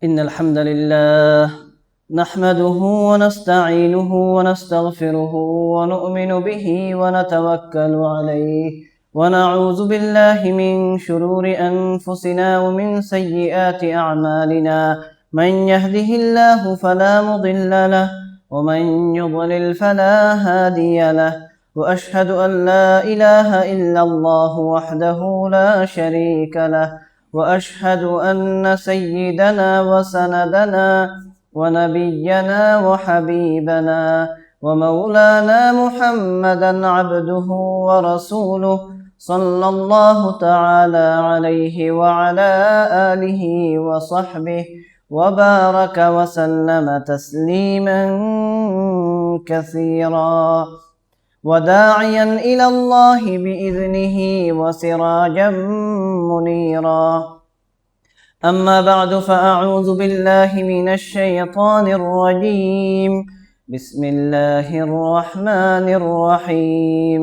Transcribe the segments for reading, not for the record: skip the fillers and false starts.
إن الحمد لله نحمده ونستعينه ونستغفره ونؤمن به ونتوكل عليه ونعوذ بالله من شرور أنفسنا ومن سيئات أعمالنا من يهده الله فلا مضل له ومن يضلل فلا هادي له وأشهد أن لا إله إلا الله وحده لا شريك له وأشهد أن سيدنا وسندنا ونبينا وحبيبنا ومولانا محمدا عبده ورسوله صلى الله تعالى عليه وعلى آله وصحبه وبارك وسلم تسليما كثيرا وداعيا إلى الله بإذنه وسراجا منيرا أما بعد فأعوذ بالله من الشيطان الرجيم بسم الله الرحمن الرحيم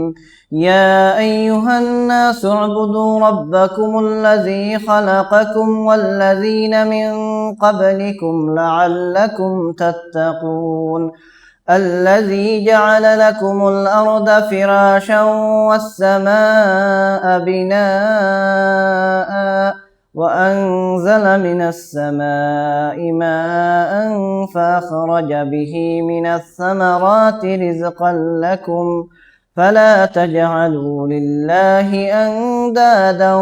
يا أيها الناس اعبدوا ربكم الذي خلقكم والذين من قبلكم لعلكم تتقون الذي جعل لكم الأرض فراشا والسماء بناء وأنزل من السماء ماء فأخرج به من الثمرات رزقا لكم فلا تجعلوا لله أندادا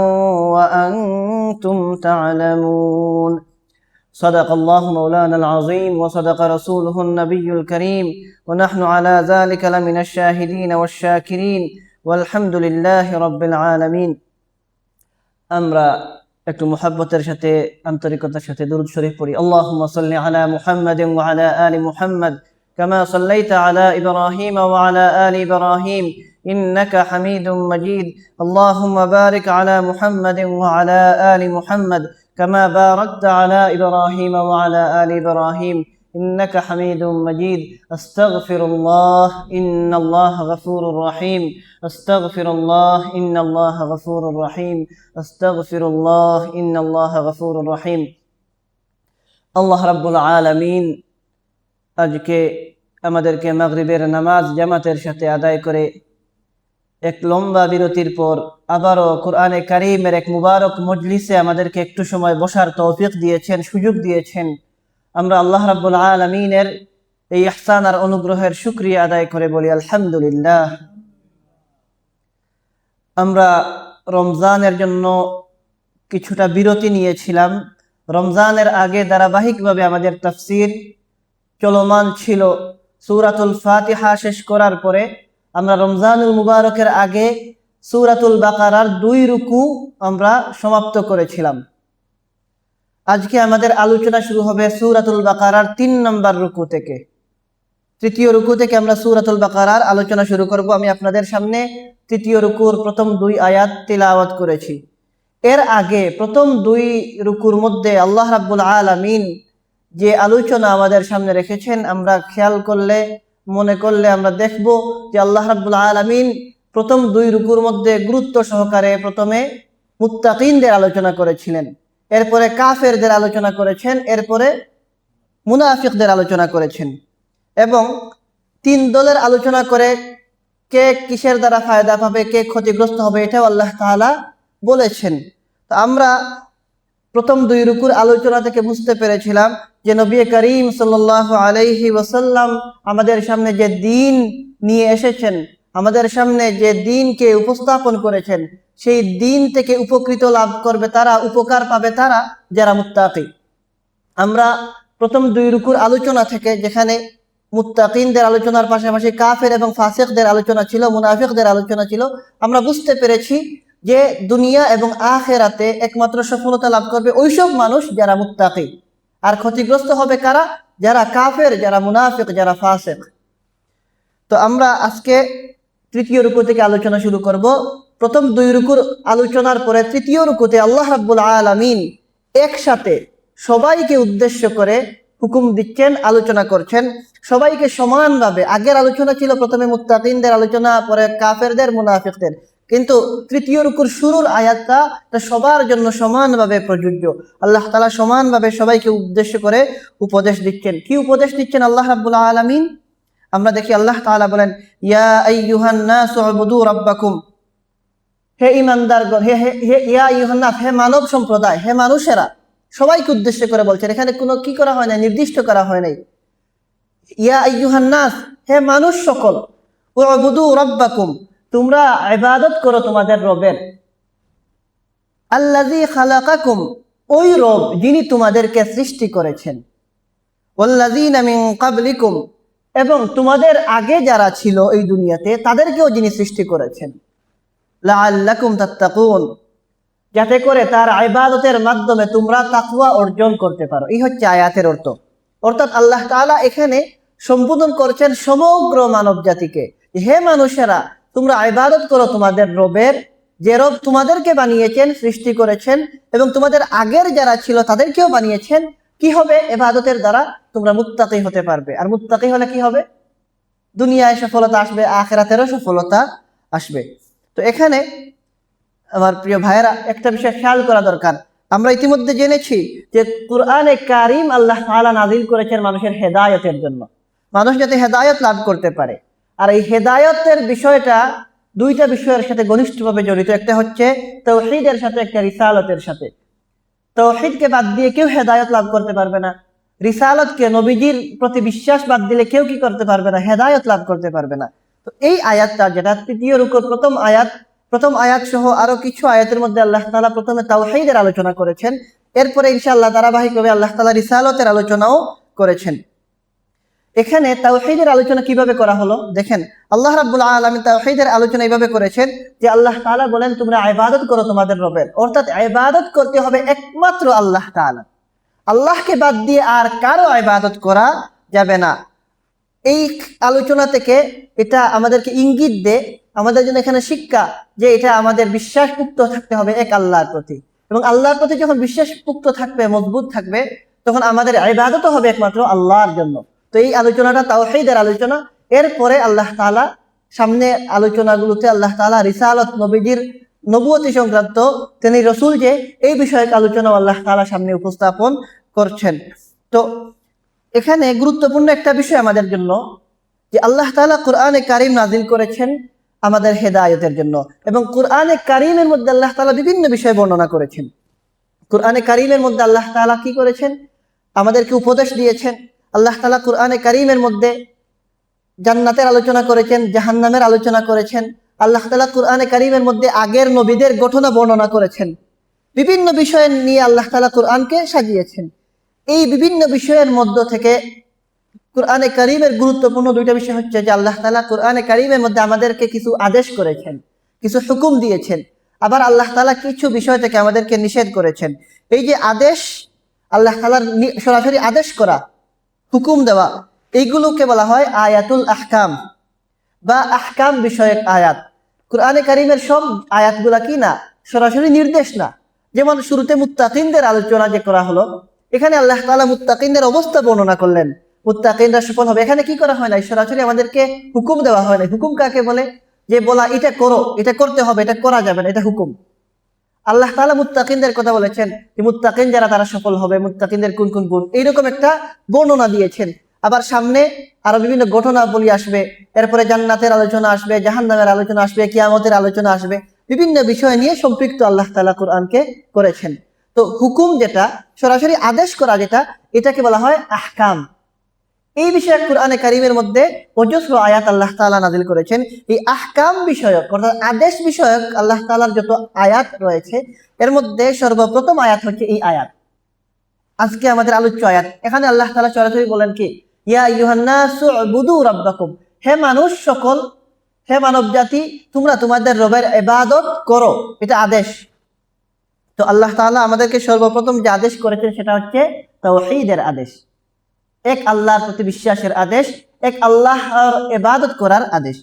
وأنتم تعلمون صدق الله مولانا العظيم وصدق رسوله النبي الكريم ونحن على ذلك لمن الشاهدين والشاكرين والحمد لله رب العالمين আমরা একটু মুহাব্বতের সাথে আন্তরিকতার সাথে দরুদ শরীফ পড়ি আল্লাহুম্মা সাল্লি আলা মুহাম্মাদিন ওয়া আলা আলি মুহাম্মাদ কামা সাল্লাইতা আলা ইব্রাহিম ওয়া আলা আলি ইব্রাহিম ইন্নাকা হামিদুম মাজিদ আল্লাহুম্মা বারিক আলা মুহাম্মাদিন ওয়া আলা আলি মুহাম্মাদ كما باركت على إبراهيم وعلى آل إبراهيم إنك حميد مجيد أستغفر الله إن الله غفور رحيم أستغفر الله إن الله غفور رحيم أستغفر الله إن الله غفور رحيم الله رب العالمين আজকে আমাদেরকে মাগরিবের নামাজ জামাতের সাথে আদায় করে এক লম্বা বিরতির পর আবারও কোরআনে কারীমের এক মুবারক মজলিসে আমাদেরকে একটু সময় বসার তৌফিক দিয়েছেন, সুযোগ দিয়েছেন। আমরা আল্লাহ রাব্বুল আলামিনের এই ইহসান আর অনুগ্রহের শুকরিয়া আদায় করে বলি আলহামদুলিল্লাহ। আমরা রমজানের জন্য কিছুটা বিরতি নিয়েছিলাম। রমজানের আগে ধারাবাহিকভাবে আমাদের তাফসীর চলমান ছিল। সূরাতুল ফাতিহা শেষ করার পরে আমরা রমজানুল মুবারকের আগে সূরাতুল বাকারার 2 রুকু আমরা সমাপ্ত করেছিলাম। আজকে আমাদের আলোচনা শুরু হবে সূরাতুল বাকারার 3 নম্বর রুকু থেকে। তৃতীয় রুকু থেকে আমরা সূরাতুল বাকারার আলোচনা শুরু করব। আমি আপনাদের সামনে তৃতীয় রুকুর প্রথম 2 আয়াত তিলাওয়াত করেছি। এর আগে প্রথম 2 রুকুর মধ্যে আল্লাহ রাব্বুল আলামিন যে আলোচনা আমাদের সামনে রেখেছেন, আমরা খেয়াল করলে মনে করলে আমরা দেখব যে আল্লাহ রাব্বুল আলামিন প্রথম 2 রুকুর মধ্যে গুরুত্ব সহকারে প্রথমে মুত্তাকিনদের আলোচনা করেছিলেন, এরপরে কাফেরদের আলোচনা করেছেন, এরপরে মুনাফিকদের আলোচনা করেছেন এবং 3 দলের আলোচনা করে কে কিসের দ্বারা ফায়দা পাবে, কে ক্ষতিগ্রস্ত হবে, এটাও আল্লাহ তাআলা বলেছেন। তো আমরা প্রথম 2 রুকুর আলোচনা থেকে বুঝতে পেরেছিলাম যে নবী করিম সাল্লাল্লাহু আলাইহি ওয়াসাল্লাম আমাদের সামনে যে দ্বীন নিয়ে এসেছেন, আমাদের সামনে যে দ্বীনকে উপস্থাপন করেছেন, সেই দ্বীন থেকে উপকৃত লাভ করবে তারা, উপকার পাবে তারা যারা মুত্তাকি। আমরা প্রথম 2 রুকুর আলোচনা থেকে, যেখানে মুত্তাকিনদের আলোচনার পাশাপাশি কাফের এবং ফাসিকদের আলোচনা ছিল, মুনাফিকদের আলোচনা ছিল, আমরা বুঝতে পেরেছি যে দুনিয়া এবং আখিরাতে একমাত্র সফলতা লাভ করবে ওইসব মানুষ যারা মুত্তাকি, আর ক্ষতিগ্রস্ত হবে কারা? যারা কাফের, যারা মুনাফিক, যারা ফাসিক। তো আমরা আজকে তৃতীয় রুকু থেকে আলোচনা শুরু করব। প্রথম 2 রুকুর আলোচনার পরে তৃতীয় রুকুতে আল্লাহ রাব্বুল আলামিন একসাথে সবাইকে উদ্দেশ্য করে হুকুম দিচ্ছেন, আলোচনা করছেন, সবাইকে সমানভাবে। আগের আলোচনা ছিল প্রথমে মুত্তাকিনদের আলোচনা, পরে কাফেরদের, মুনাফিকদের, কিন্তু তৃতীয় রুকুর শুরুর আয়াতটা সবার জন্য সমানভাবে প্রযোজ্য। আল্লাহ তাআলা সমানভাবে সবাইকে উদ্দেশ্য করে উপদেশ দিচ্ছেন। কি উপদেশ দিচ্ছেন আল্লাহ রাব্বুল আলামিন? আমরা দেখি আল্লাহ তাআলা বলেন, ইয়া আইয়ুহান নাসু উবুদু রাব্বাকুম, হে ঈমানদারগণ, ইয়া আইয়ুহান নাস, হে মানব সম্প্রদায়, হে মানুষেরা, সবাইকে উদ্দেশ্য করে বলছেন। এখানে কোনো কি করা হয় না, নির্দিষ্ট করা হয় নাই। ইয়া আইয়ুহান নাস, হে মানুষ সকল, উবুদু রাব্বাকুম, তোমরা ইবাদত করো তোমাদের রবের। আল্লাযী খালাকাকুম, ওই রব যিনি তোমাদেরকে সৃষ্টি করেছেন। ওয়াল্লাযীনা মিন ক্বাবলিকুম, এবং তোমাদের আগে যারা ছিল এই দুনিয়াতে তাদেরকেও যিনি সৃষ্টি করেছেন। লাআল্লাকুম তাত্তাকুন, যাতে করে তার ইবাদতের মাধ্যমে তোমরা তাকওয়া অর্জন করতে পারো। এই হচ্ছে আয়াতের অর্থ। অর্থাৎ আল্লাহ তাআলা এখানে সম্বোধন করছেন সমগ্র মানব জাতিকে, হে মানুষেরা, তোমরা ইবাদত করো তোমাদের রবের, যে রব তোমাদেরকে বানিয়েছেন, সৃষ্টি করেছেন, এবং তোমাদের আগের যারা ছিল তাদেরকেও বানিয়েছেন। কি হবে? ইবাদতের দ্বারা তোমরা মুত্তাকি হতে পারবে। আর মুত্তাকি হলে কি হবে? দুনিয়ায় সফলতা আসবে, আখিরাতেরও সফলতা আসবে। তো এখানে আমার প্রিয় ভাইয়েরা, একটা বিষয় খেয়াল করা দরকার। আমরা ইতিমধ্যে জেনেছি যে কুরআনে কারীম আল্লাহ তাআলা নাযিল করেছেন মানুষের হেদায়েতের জন্য, মানুষ যাতে হেদায়েত লাভ করতে পারে। আর এই হেদায়েতের বিষয়টা দুইটা বিষয়ের সাথে ঘনিষ্ঠভাবে জড়িত। একটা হচ্ছে তাওহীদের সাথে, একটা রিসালাতের সাথে। তাওহীদকে বাদ দিয়ে কেউ হেদায়েত লাভ করতে পারবে না। রিসালাতকে, নবীজির প্রতি বিশ্বাস বাদ দিলে কেউ কি করতে পারবে না? হেদায়েত লাভ করতে পারবে না। তো এই আয়াতটা, যেটা তৃতীয় রুকুর প্রথম আয়াত সহ আরো কিছু আয়াতের মধ্যে আল্লাহ তাআলা প্রথমে তাওহীদের আলোচনা করেছেন, এরপরে ইনশাআল্লাহ ধারাবাহিকভাবে আল্লাহ তাআলা রিসালাতের আলোচনাও করেছেন। এখানে তাওহীদের আলোচনা কিভাবে করা হলো দেখেন। আল্লাহ রাব্বুল আলামিন তাওহীদের আলোচনা এইভাবে করেছেন যে আল্লাহ তাআলা বলেন, তোমরা ইবাদত করো তোমাদের রবের। অর্থাৎ ইবাদত করতে হবে একমাত্র আল্লাহ তাআলা, আল্লাহকে বাদ দিয়ে আর কারো ইবাদত করা যাবে না। এই আলোচনা থেকে এটা আমাদেরকে ইঙ্গিত দেয়, আমাদের জন্য এখানে শিক্ষা, যে এটা আমাদের বিশ্বাসপুক্ত থাকতে হবে এক আল্লাহর প্রতি। এবং আল্লাহর প্রতি যখন বিশ্বাসপুক্ত থাকবে, মজবুত থাকবে, তখন আমাদের ইবাদত হবে একমাত্র আল্লাহর জন্য। তো এই আলোচনাটা তাওহীদের আলোচনা। এরপরে আল্লাহ তাআলা সামনে আলোচনাগুলোতে আল্লাহ তাআলা রিসালাত, নবীজির নবুয়তি সংক্রান্ত, তিনি রসুল, যে এই বিষয়ক আলোচনা আল্লাহ তাআলা সামনে উপস্থাপন করছেন। তো এখানে গুরুত্বপূর্ণ একটা বিষয় আমাদের জন্য, যে আল্লাহ তাআলা কুরআনে কারীম নাযিল করেছেন আমাদের হেদায়েতের জন্য। এবং কুরআনে কারীমের মধ্যে আল্লাহ তাআলা বিভিন্ন বিষয় বর্ণনা করেছেন। কুরআনে কারীমের মধ্যে আল্লাহ তাআলা কি করেছেন? আমাদেরকে উপদেশ দিয়েছেন। আল্লাহ তাআলা কুরআনে কারীমের মধ্যে জান্নাতের আলোচনা করেছেন, জাহান্নামের আলোচনা করেছেন। আল্লাহ তাআলা কুরআনে কারীমের মধ্যে আগের নবীদের ঘটনা বর্ণনা করেছেন। বিভিন্ন বিষয় নিয়ে আল্লাহ তাআলা কুরআনকে সাজিয়েছেন। এই বিভিন্ন বিষয়ের মধ্য থেকে কুরআনে কারীমের গুরুত্বপূর্ণ দুইটা বিষয় হচ্ছে যে আল্লাহ তাআলা কুরআনে কারীমের মধ্যে আমাদেরকে কিছু আদেশ করেছেন, কিছু হুকুম দিয়েছেন। আবার আল্লাহ তাআলা কিছু বিষয় থেকে আমাদেরকে নিষেধ করেছেন। এই যে আদেশ, আল্লাহ তাআলার সরাসরি আদেশ করা, হুকুম দেওয়া, এইগুলোকে বলা হয় আয়াতুল আহকাম বা আহকাম বিষয়ক আয়াত। কুরআনে কারীমের সব আয়াতগুলা কি না, সরাসরি নির্দেশ না। যেমন শুরুতে মুত্তাকিনদের আলোচনা যে করা হলো, এখানে আল্লাহ তাআলা মুত্তাকিনদের অবস্থা বর্ণনা করলেন, মুত্তাকিনরা সফল হবে। এখানে কি করা হয় না, সরাসরি আমাদেরকে হুকুম দেওয়া হয় না। হুকুম কাকে বলে? যে বলা, এটা করো, এটা করতে হবে, এটা করা যাবে না, এটা হুকুম। আল্লাহ তাআলা মুত্তাকিনদের কথা বলেছেন, যে মুত্তাকিন যারা তারা সফল হবে, মুত্তাকিনদের কোন কোন গুণ, এইরকম একটা বর্ণনা দিয়েছেন। আবার সামনে আরো বিভিন্ন ঘটনাবলী আসবে, এরপরে জান্নাতের আলোচনা আসবে, জাহান্নামের আলোচনা আসবে, কিয়ামতের আলোচনা আসবে। বিভিন্ন বিষয় নিয়ে সম্পৃক্ত আল্লাহ তাআলা কুরআনকে করেছেন। তো হুকুম যেটা, সরাসরি আদেশ করা যেটা, এটাকে বলা হয় আহকাম। এই বিষয়ে কুরআনে কারীমের মধ্যে অজস্র আয়াত আল্লাহ তাআলা নাযিল করেছেন। এই আহকাম বিষয়ক, অর্থাৎ আদেশ বিষয়ক আল্লাহ তাআলার যত আয়াত রয়েছে, এর মধ্যে সর্বপ্রথম আয়াত হচ্ছে এই আয়াত, আজকে আমাদের আলোচ্য আয়াত। এখানে আল্লাহ তাআলা সরাসরি বলেন কি, ইয়া আইয়ুহান নাসু উবুদু রাব্বাকুম, হে মানুষ সকল, হে মানব জাতি, তোমরা তোমাদের রবের ইবাদত করো। এটা আদেশ। তো আল্লাহ তাআলা আমাদেরকে সর্বপ্রথম যে আদেশ করেছেন সেটা হচ্ছে তাওহীদের আদেশ, এক আল্লাহর প্রতি বিশ্বাসের আদেশ, এক আল্লাহর ইবাদত করার আদেশ।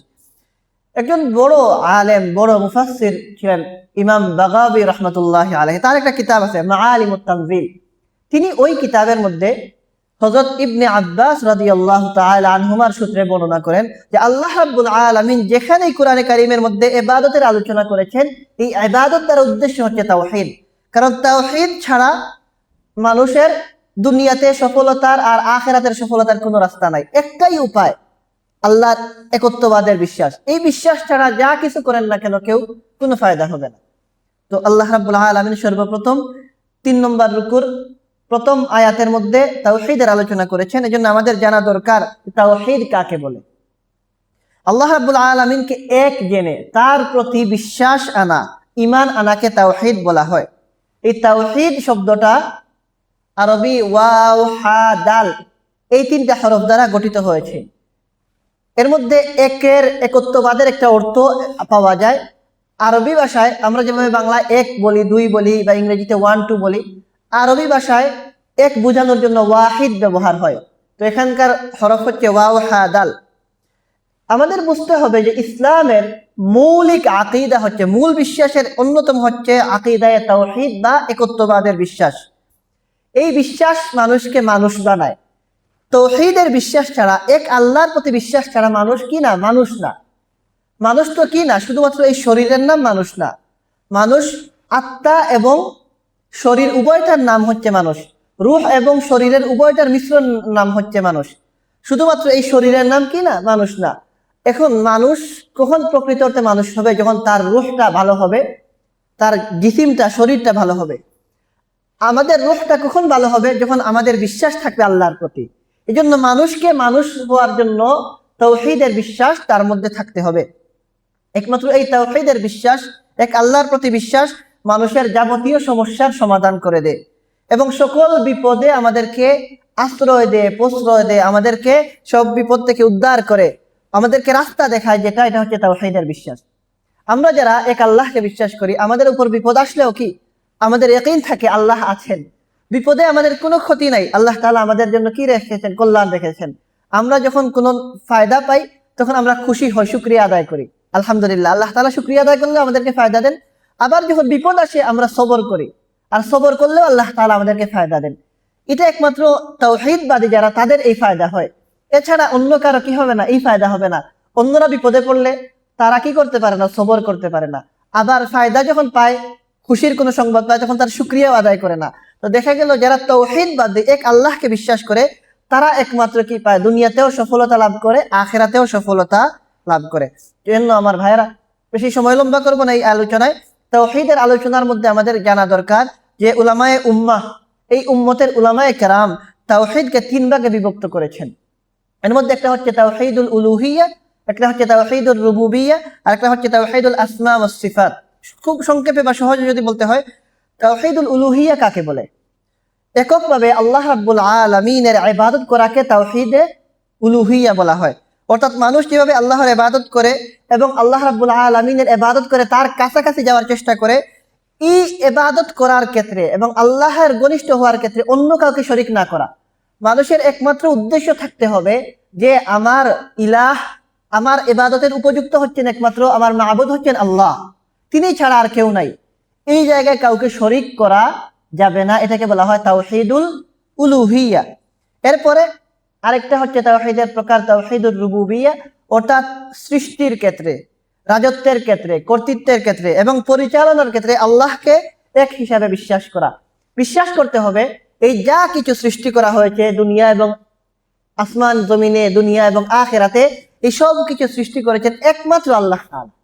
একজন বড় আলেম, বড় মুফাসসির ছিলেন ইমাম বাগাবী রাহমাতুল্লাহি আলাইহি। তার একটা কিতাব আছে মাআলিমুত তানজিল। তিনি ওই কিতাবের মধ্যে হযরত ইবনে আব্বাস রাদিয়াল্লাহু তাআলা আনহুমার সূত্রে বর্ণনা করেন যে আল্লাহ রাব্বুল আলামিন যেখানেই কোরআনে কারীমের মধ্যে ইবাদতের আলোচনা করেছেন, এই ইবাদত দ্বারা উদ্দেশ্য হচ্ছে তাওহীদ। কারণ তাওহীদ ছাড়া মানুষের দুনিয়াতে সফলতার আর আখিরাতের সফলতার কোনো রাস্তা নাই। একটাই উপায়, আল্লাহর একত্ববাদের বিশ্বাস। এই বিশ্বাস ছাড়া যা কিছু করেন না কেন কেউ কোনো ফায়দা হবে না। তো আল্লাহ রাব্বুল আলামিন সর্বপ্রথম 3 নম্বর রুকুর প্রথম আয়াতের মধ্যে তাওহীদের আলোচনা করেছেন। এজন্য আমাদের জানা দরকার তাওহীদ কাকে বলে। আল্লাহ রাব্বুল আলামিনকে এক জেনে তার প্রতি বিশ্বাস আনা, ঈমান আনাকে তাওহীদ বলা হয়। এই তাওহীদ শব্দটা আরবি ওয়াও হা দাল এই 3টা হরফ দ্বারা গঠিত হয়েছে। এর মধ্যে একের একত্ববাদের একটা অর্থ পাওয়া যায়। আরবি ভাষায় আমরা যেভাবে বাংলায় এক বলি, 2 বলি বা ইংরেজিতে 1 2 বলি, আরবি ভাষায় এক বোঝানোর জন্য ওয়াহিদ ব্যবহার হয়। তো এখানকার হরফ হচ্ছে ওয়াও হা দাল। আমাদের বুঝতে হবে যে ইসলামের মৌলিক আকীদা হচ্ছে, মূল বিশ্বাসের অন্যতম হচ্ছে আকীদায়ে তাওহীদ বা একত্ববাদের বিশ্বাস। এই বিশ্বাস মানুষকে মানুষ বানায়। তাওহীদের বিশ্বাস ছাড়া, এক আল্লাহর প্রতি বিশ্বাস ছাড়া মানুষ কি না? মানুষ না। মানুষ তো কি না? শুধুমাত্র এই শরীরের নাম মানুষ না। মানুষ আত্মা এবং শরীর উভয়টার নাম হচ্ছে মানুষ। রূহ এবং শরীরের উভয়টার মিশ্রণ নাম হচ্ছে মানুষ। শুধুমাত্র এই শরীরের নাম কি না? মানুষ না। এখন মানুষ কখন প্রকৃত অর্থে মানুষ হবে? যখন তার রূহটা ভালো হবে, তার জিসিমটা, শরীরটা ভালো হবে। আমাদের রূহটা কখন ভালো হবে? যখন আমাদের বিশ্বাস থাকবে আল্লাহর প্রতি। এই জন্য মানুষকে মানুষ হওয়ার জন্য তাওহীদের বিশ্বাস তার মধ্যে থাকতে হবে। একমাত্র এই তাওহীদের বিশ্বাস, এক আল্লাহর প্রতি বিশ্বাস মানুষের যাবতীয় সমস্যার সমাধান করে দেয় এবং সকল বিপদে আমাদেরকে আশ্রয় দেয়, প্রশ্রয় দেয়, আমাদেরকে সব বিপদ থেকে উদ্ধার করে, আমাদেরকে রাস্তা দেখায়। এটা হচ্ছে তাওহীদের বিশ্বাস। আমরা যারা এক আল্লাহকে বিশ্বাস করি, আমাদের উপর বিপদ আসলেও কি আমাদের ইয়াকিন থাকে আল্লাহ আছেন। বিপদে আমাদের কোনো ক্ষতি নাই, আল্লাহ তাআলা আমাদের জন্য কি রেখেছেন? কল্যাণ রেখেছেন। আমরা যখন কোনো ফায়দা পাই তখন আমরা খুশি হই, শুকরিয়া আদায় করি, আলহামদুলিল্লাহ। আল্লাহ তাআলা শুকরিয়া আদায় করলে আমাদেরকে ফায়দা দেন। আবার যখন বিপদ আসে আমরা সবর করি, আর সবর করলেও আল্লাহ তাআলা আমাদেরকে ফায়দা দেন। এটা একমাত্র তাওহীদবাদী যারা, তাদের এই ফায়দা হয়। এছাড়া অন্য কারো কি হবে না? এই ফায়দা হবে না। অন্যরা বিপদে পড়লে তারা কি করতে পারে না? সবর করতে পারে না। আবার ফায়দা যখন পায়, খুশির কোনো সংবাদ পায়, তখন তার শুকরিয়াও আদায় করে না। তো দেখা গেল যারা তাওহীদবাদী, এক আল্লাহকে বিশ্বাস করে, তারা একমাত্র কি পায়? দুনিয়াতেও সফলতা লাভ করে, আখিরাতেও সফলতা লাভ করে। এজন্য আমার ভাইয়েরা, বেশি সময় লম্বা করবো না এই আলোচনায়। তাওহীদের আলোচনার মধ্যে আমাদের জানা দরকার যে উলামায়ে উম্মাহ, এই উম্মতের উলামায়ে কেরাম তাওহীদকে 3 ভাগে বিভক্ত করেছেন। এর মধ্যে একটা হচ্ছে তাওহীদুল উলুহিয়্যাহ, একটা হচ্ছে তাওহীদুর রুবুবিয়্যাহ, আর একটা হচ্ছে তাওহীদুল আসমা ওয়াস সিফাত। খুব সংক্ষেপে বা সহজে যদি বলতে হয়, তাওহীদুল উলুহিয়্যাহ কাকে বলে? এককভাবে আল্লাহ রাব্বুল আলামিনের ইবাদত করাকে তাওহীদে উলুহিয়্যাহ বলা হয়। অর্থাৎ মানুষ যেভাবে আল্লাহর ইবাদত করে এবং আল্লাহ রাব্বুল আলামিনের ইবাদত করে তার কাছাকাছি যাওয়ার চেষ্টা করে, এই ইবাদত করার ক্ষেত্রে এবং আল্লাহর ঘনিষ্ঠ হওয়ার ক্ষেত্রে অন্য কাউকে শরীক না করা। মানুষের একমাত্র উদ্দেশ্য থাকতে হবে যে আমার ইলাহ, আমার ইবাদতের উপযুক্ত হচ্ছেন একমাত্র আমার মাবুদ হচ্ছেন আল্লাহ, তিনি ছাড়া আর কেউ নাই। এই জায়গায় কাউকে শরীক করা যাবে না। এটাকে বলা হয় তাওহীদুল উলুহিয়্যাহ। এরপরে আরেকটা হচ্ছে তাওহীদের প্রকার তাওহীদুর রুবুবিয়্যাহ, অর্থাৎ সৃষ্টির ক্ষেত্রে, রাজত্বের ক্ষেত্রে, কর্তৃত্বের ক্ষেত্রে এবং পরিচালনার ক্ষেত্রে আল্লাহকে এক হিসাবে বিশ্বাস করা। বিশ্বাস করতে হবে এই যা কিছু সৃষ্টি করা হয়েছে দুনিয়া এবং আসমান জমিনে, দুনিয়া এবং আখিরাতে, এই সব কিছু সৃষ্টি করেছেন একমাত্র আল্লাহ তাআলা।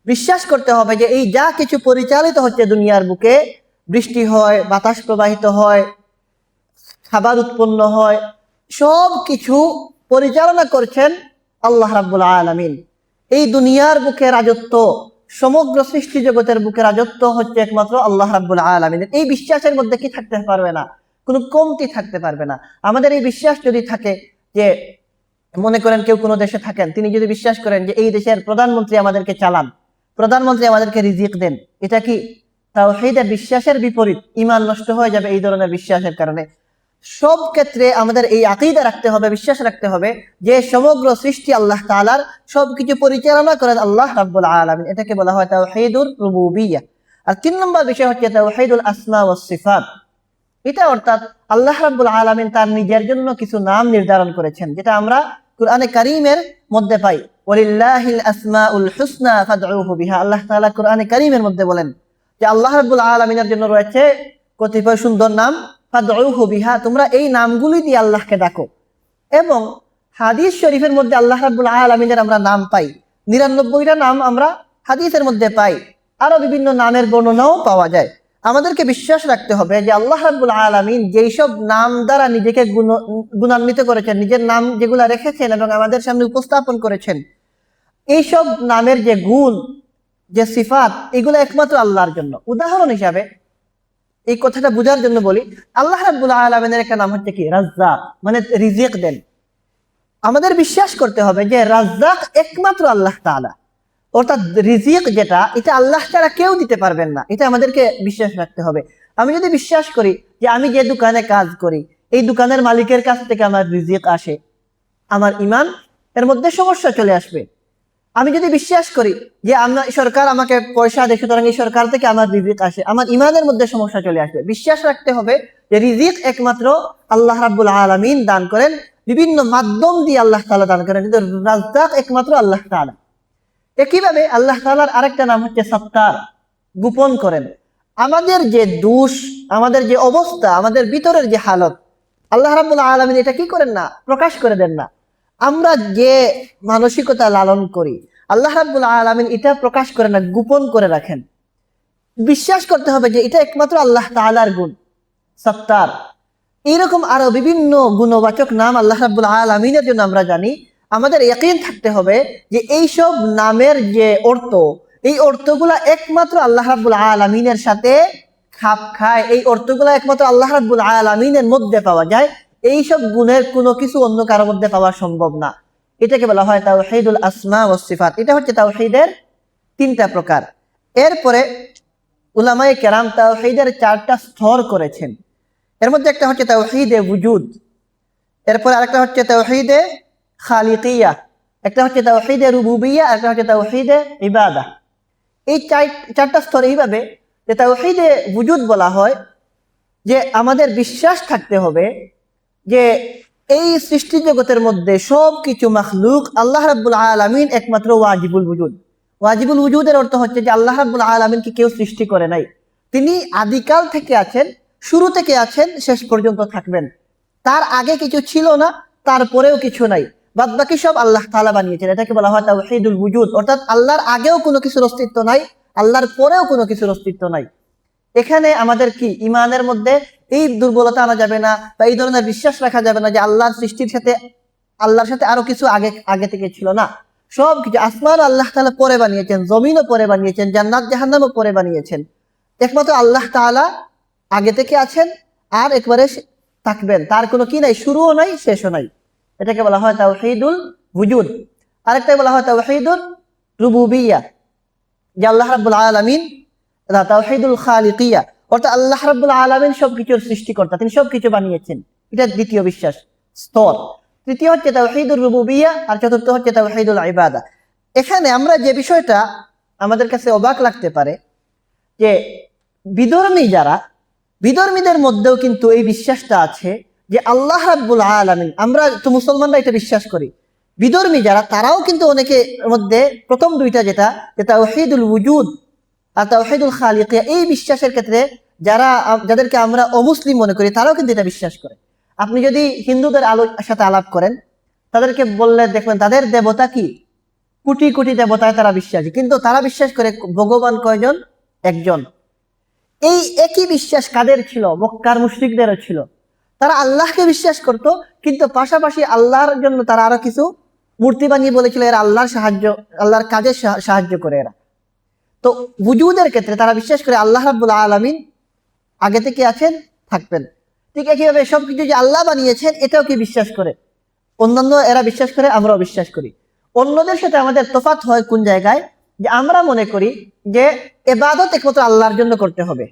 বিশ্বাস করতে হবে যে এই যা কিছু পরিচালিত হচ্ছে দুনিয়ার বুকে, বৃষ্টি হয়, বাতাস প্রবাহিত হয়, খাবার উৎপন্ন হয়, সব কিছু পরিচালনা করছেন আল্লাহ রাব্বুল আলামিন। এই দুনিয়ার বুকে রাজত্ব, সমগ্র সৃষ্টি জগতের বুকে রাজত্ব হচ্ছে একমাত্র আল্লাহ রাব্বুল আলামিনের। এই বিশ্বাসের মধ্যে কি থাকতে পারবে না? কোনো কমতি থাকতে পারবে না। আমাদের এই বিশ্বাস যদি থাকে যে, মনে করেন কেউ কোনো দেশে থাকেন, তিনি যদি বিশ্বাস করেন যে এই দেশের প্রধানমন্ত্রী আমাদেরকে চালান, প্রধানমন্ত্রী আমাদেরকে রিজিক দেন, এটা কি তাওহীদের বিশ্বাসের বিপরীত? ঈমান নষ্ট হয়ে যাবে এই ধরনের বিশ্বাসের কারণে। সব ক্ষেত্রে আমাদের এই আকীদা রাখতে হবে, বিশ্বাস রাখতে হবে যে সমগ্র সৃষ্টি আল্লাহ তাআলার, সবকিছু পরিচালনা করেন আল্লাহ রাব্বুল আলামিন। এটাকে বলা হয় তাওহীদুর রুবুবিয়্যাহ। আর 3 নম্বর বিষয় হচ্ছে তাওহীদুল আসমা ওয়াস সিফাত। এটা অর্থাৎ আল্লাহ রাব্বুল আলামিন তার নিজের জন্য কিছু নাম নির্ধারণ করেছেন, যেটা আমরা কুরআনে কারীমের মধ্যে পাই। ওয়ালিল্লাহিল আসমাউল হুসনা ফাদউহু বিহা। আল্লাহ তাআলা কুরআনে কারীমের মধ্যে বলেন যে আল্লাহ রাব্বুল আলামিনের জন্য রয়েছে কতিপয় সুন্দর নাম, ফাদউহু বিহা, তোমরা এই নামগুলি দিয়ে আল্লাহকে ডাকো। এবং হাদিস শরীফের মধ্যে আল্লাহ রাব্বুল আলামিনের আমরা নাম পাই 99টা নাম আমরা হাদিসের মধ্যে পাই, আরো বিভিন্ন নামের বর্ণনাও পাওয়া যায়। আমাদেরকে বিশ্বাস রাখতে হবে যে আল্লাহ রাব্বুল আলামিন যেই সব নাম দ্বারা নিজেকে গুণান্বিত করেছেন, নিজের নাম যেগুলা রেখেছেন এবং আমাদের সামনে উপস্থাপন করেছেন, এইসব নামের যে গুণ, যে সিফাত, এগুলো একমাত্র আল্লাহর জন্য। উদাহরণ হিসাবে এই কথাটা বোঝার জন্য বলি, আল্লাহ রাব্বুল আলামিনের একটা নাম হচ্ছে কি রাজ্জাক, মানে রিজিক দেন। আমাদের বিশ্বাস করতে হবে যে রাজ্জাক একমাত্র আল্লাহ তাআলা, অর্থাৎ রিজিক যেটা, এটা আল্লাহ ছাড়া কেউ দিতে পারবেন না, এটা আমাদেরকে বিশ্বাস রাখতে হবে। আমি যদি বিশ্বাস করি যে আমি যে দোকানে কাজ করি এই দোকানের মালিকের কাছ থেকে আমার রিজিক আসে, আমার ঈমান এর মধ্যে সমস্যা চলে আসবে। আমি যদি বিশ্বাস করি যে সরকার আমাকে পয়সা দেয় সুতরাং এই সরকার থেকে আমার রিজিক আসে, আমার ঈমানের মধ্যে সমস্যা চলে আসবে। বিশ্বাস রাখতে হবে যে রিজিক একমাত্র আল্লাহ রাব্বুল আলামিন দান করেন, বিভিন্ন মাধ্যম দিয়ে আল্লাহ তাআলা দান করেন, কিন্তু রাজ্জাক একমাত্র আল্লাহ তাআলা। একইভাবে আল্লাহ তাআলার আরেকটা নাম হচ্ছে সত্তার, গোপন করেন। আমাদের যে দোষ, আমাদের যে অবস্থা, আমাদের ভিতরের যে হালত, আল্লাহ রাব্বুল আলামিন এটা কি করেন না, প্রকাশ করে দেন না। আমরা যে মানসিকতা লালন করি আল্লাহ রাব্বুল আলামিন এটা প্রকাশ করে না, গোপন করে রাখেন। বিশ্বাস করতে হবে যে এটা একমাত্র আল্লাহ তাআলার গুণ, সত্তার। এইরকম আরো বিভিন্ন গুণবাচক নাম আল্লাহ রাব্বুল আলামিনের জন্য আমরা জানি। আমাদের ইয়াকিন থাকতে হবে যে এইসব নামের যে অর্থ, এই অর্থগুলা একমাত্র আল্লাহ রাব্বুল আলামিনের সাথে খাপ খায়, এই অর্থগুলা একমাত্র আল্লাহ রাব্বুল আলামিনের মধ্যে পাওয়া যায়। এইসব গুণের কোনো কিছু অন্য কারোর মধ্যে পাওয়া সম্ভব না। এটাকে বলা হয় তাওহীদুল আসমা ওয়াস সিফাত। এটা হচ্ছে তাওহীদের 3টা প্রকার। এরপরে উলামায়ে কেরাম তাওহীদের 4টা স্তর করেছেন। এর মধ্যে একটা হচ্ছে তাওহীদে ওজুদ, এরপর আরেকটা হচ্ছে তাওহীদে খালিকিয়া, একটা হচ্ছে তাওহীদে রুবুবিয়্যাহ, একটা হচ্ছে তাওহীদে ইবাদা। এই 4টা স্তর এইভাবে যে তাওহীদে ওজুদ বলা হয় যে আমাদের বিশ্বাস থাকতে হবে যে এই সৃষ্টি জগতের মধ্যে সবকিছু মাখলুক আল্লাহ রাব্বুল আলামিন একমাত্র ওয়াজিবুল ওজুদ। ওয়াজিবুল ওজুদের অর্থ হচ্ছে যে আল্লাহ রাব্বুল আলামিনকে কেউ সৃষ্টি করে নাই, তিনি আদিকাল থেকে আছেন, শুরু থেকে আছেন, শেষ পর্যন্ত থাকবেন। তার আগে কিছু ছিল না, তারপরেও কিছু নাই, বাদ বাকি সব আল্লাহ তাআলা বানিয়েছেন। এটাকে বলা হয় তাওহীদুল ওজুদ, অর্থাৎ আল্লাহর আগেও কোনো কিছুর অস্তিত্ব নাই, আল্লাহর পরেও কোনো কিছুর অস্তিত্ব নাই। এখানে আমাদের কি ঈমানের মধ্যে এই দুর্বলতা আনা যাবে না, বা এই ধরনের বিশ্বাস রাখা যাবে না যে আল্লাহর সৃষ্টির সাথে আল্লাহর সাথে আরো কিছু আগে থেকে ছিল না। সবকিছু আসমান আল্লাহ তাআলা পরে বানিয়েছেন, জমিনও পরে বানিয়েছেন, জান্নাত জাহান্নামও পরে বানিয়েছেন। একমাত্র আল্লাহ তাআলা আগে থেকে আছেন আর একবারে থাকবেন, তার কোনো কি নাই, শুরুও নাই শেষও নাই। এটাকে বলা হয় তাওহীদুল ওজুদ। আরেকটা বলা হয় তাওহীদুল রুবুবিয়্যাহ, যে আল্লাহ রাব্বুল আলামিন, তাওহীদুল খালিকিয়া, অর্থাৎ আল্লাহ রাব্বুল আলামিন সবকিছুর সৃষ্টিকর্তা, তিনি সবকিছু বানিয়েছেন। এটা দ্বিতীয় বিশ্বাস স্তর। তৃতীয় হচ্ছে তাওহীদুর রুবুবিয়্যাহ, আর চতুর্থ হচ্ছে তাওহীদুল ইবাদা। এখানে আমরা যে বিষয়টা আমাদের কাছে অবাক লাগতে পারে যে বিধর্মীদের মধ্যেও কিন্তু এই বিশ্বাসটা আছে যে আল্লাহ রাব্বুল আলামিন, আমরা তো মুসলমানরা এটা বিশ্বাস করি, বিধর্মী যারা তারাও কিন্তু অনেকের মধ্যে প্রথম দুইটা যেটা তাওহীদুল ওজুদ আর তাওহীদুল খালিকিয়া, এই বিশ্বাসের ক্ষেত্রে যাদেরকে আমরা অমুসলিম মনে করি তারাও কিন্তু এটা বিশ্বাস করে। আপনি যদি হিন্দুদের সাথে আলাপ করেন, তাদেরকে বললে দেখবেন তাদের দেবতা কি, কোটি কোটি দেবতায় তারা বিশ্বাসী, কিন্তু তারা বিশ্বাস করে ভগবান কয়জন, একজন। এই একই বিশ্বাস কাদের ছিল, মক্কার মুশরিকদেরও ছিল। তারা আল্লাহকে বিশ্বাস করত, কিন্তু পাশাপাশি আল্লাহর জন্য তারা আরো কিছু মূর্তি বানিয়ে বলেছিল এরা আল্লাহর কাজে সাহায্য করে এরা। তো ওজুদের ক্ষেত্রে তারা বিশ্বাস করে আল্লাহ রাব্বুল আলামিন আগে থেকে আছেন, থাকবেন। ঠিক একইভাবে সবকিছু যে আল্লাহ বানিয়েছেন এটাও কি বিশ্বাস করে, অন্যান্য এরা বিশ্বাস করে, আমরাও বিশ্বাস করি। অন্যদের সাথে আমাদের তফাৎ হয় কোন জায়গায়, যে আমরা মনে করি যে ইবাদত একমাত্র আল্লাহর জন্য করতে হবে,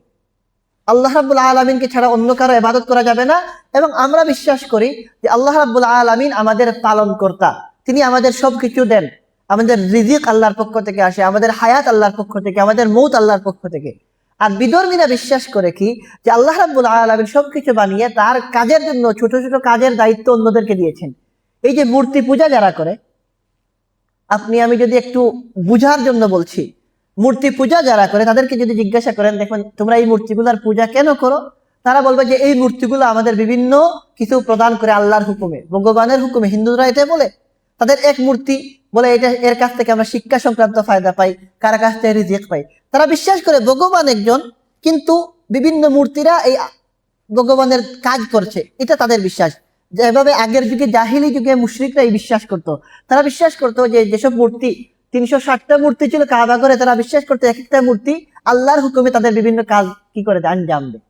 আল্লাহ রাব্বুল আলামিনকে ছাড়া অন্য কারো ইবাদত করা যাবে না। এবং আমরা বিশ্বাস করি যে আল্লাহ রাব্বুল আলামিন আমাদের পালনকর্তা, তিনি আমাদের সবকিছু দেন, আমাদের রিজিক আল্লাহর পক্ষ থেকে আসে, আমাদের হায়াত আল্লাহর পক্ষ থেকে, আমাদের মৌত আল্লাহর পক্ষ থেকে। আর বিধর্মীরা বিশ্বাস করে কি, যে আল্লাহ রাব্বুল আলামিন সবকিছু বানিয়ে তার কাজের জন্য ছোট ছোট কাজের দায়িত্ব অন্যদেরকে দিয়েছেন। এই যে মূর্তি পূজা যারা করে, আপনি আমি যদি একটু বুঝার জন্য বলছি, মূর্তি পূজা যারা করে তাদেরকে যদি জিজ্ঞাসা করেন, দেখবেন তোমরা এই মূর্তিগুলোর পূজা কেন করো, তারা বলবে যে এই মূর্তিগুলো আমাদের বিভিন্ন কিছু প্রদান করে আল্লাহর হুকুমে, ভগবানের হুকুমে। হিন্দুরা এটা বলে, তাদের এক মূর্তি বলে এটা এর কাছ থেকে আমরা শিক্ষা সংক্রান্ত ফায়দা পাই, কার কাছ থেকে রিজিক পাই। তারা বিশ্বাস করে ভগবান একজন, কিন্তু বিভিন্ন মূর্তিরা এই ভগবানের কাজ করছে, এটা তাদের বিশ্বাস। যেভাবে আগের যুগে জাহিলি যুগে মুশরিকরা এই বিশ্বাস করতো, তারা বিশ্বাস করতো যে যেসব মূর্তি 360টা মূর্তি ছিল কাবা করে, তারা বিশ্বাস করতো এক একটা মূর্তি আল্লাহর হুকুমে তাদের বিভিন্ন কাজ কি করে আঞ্জাম দেয়।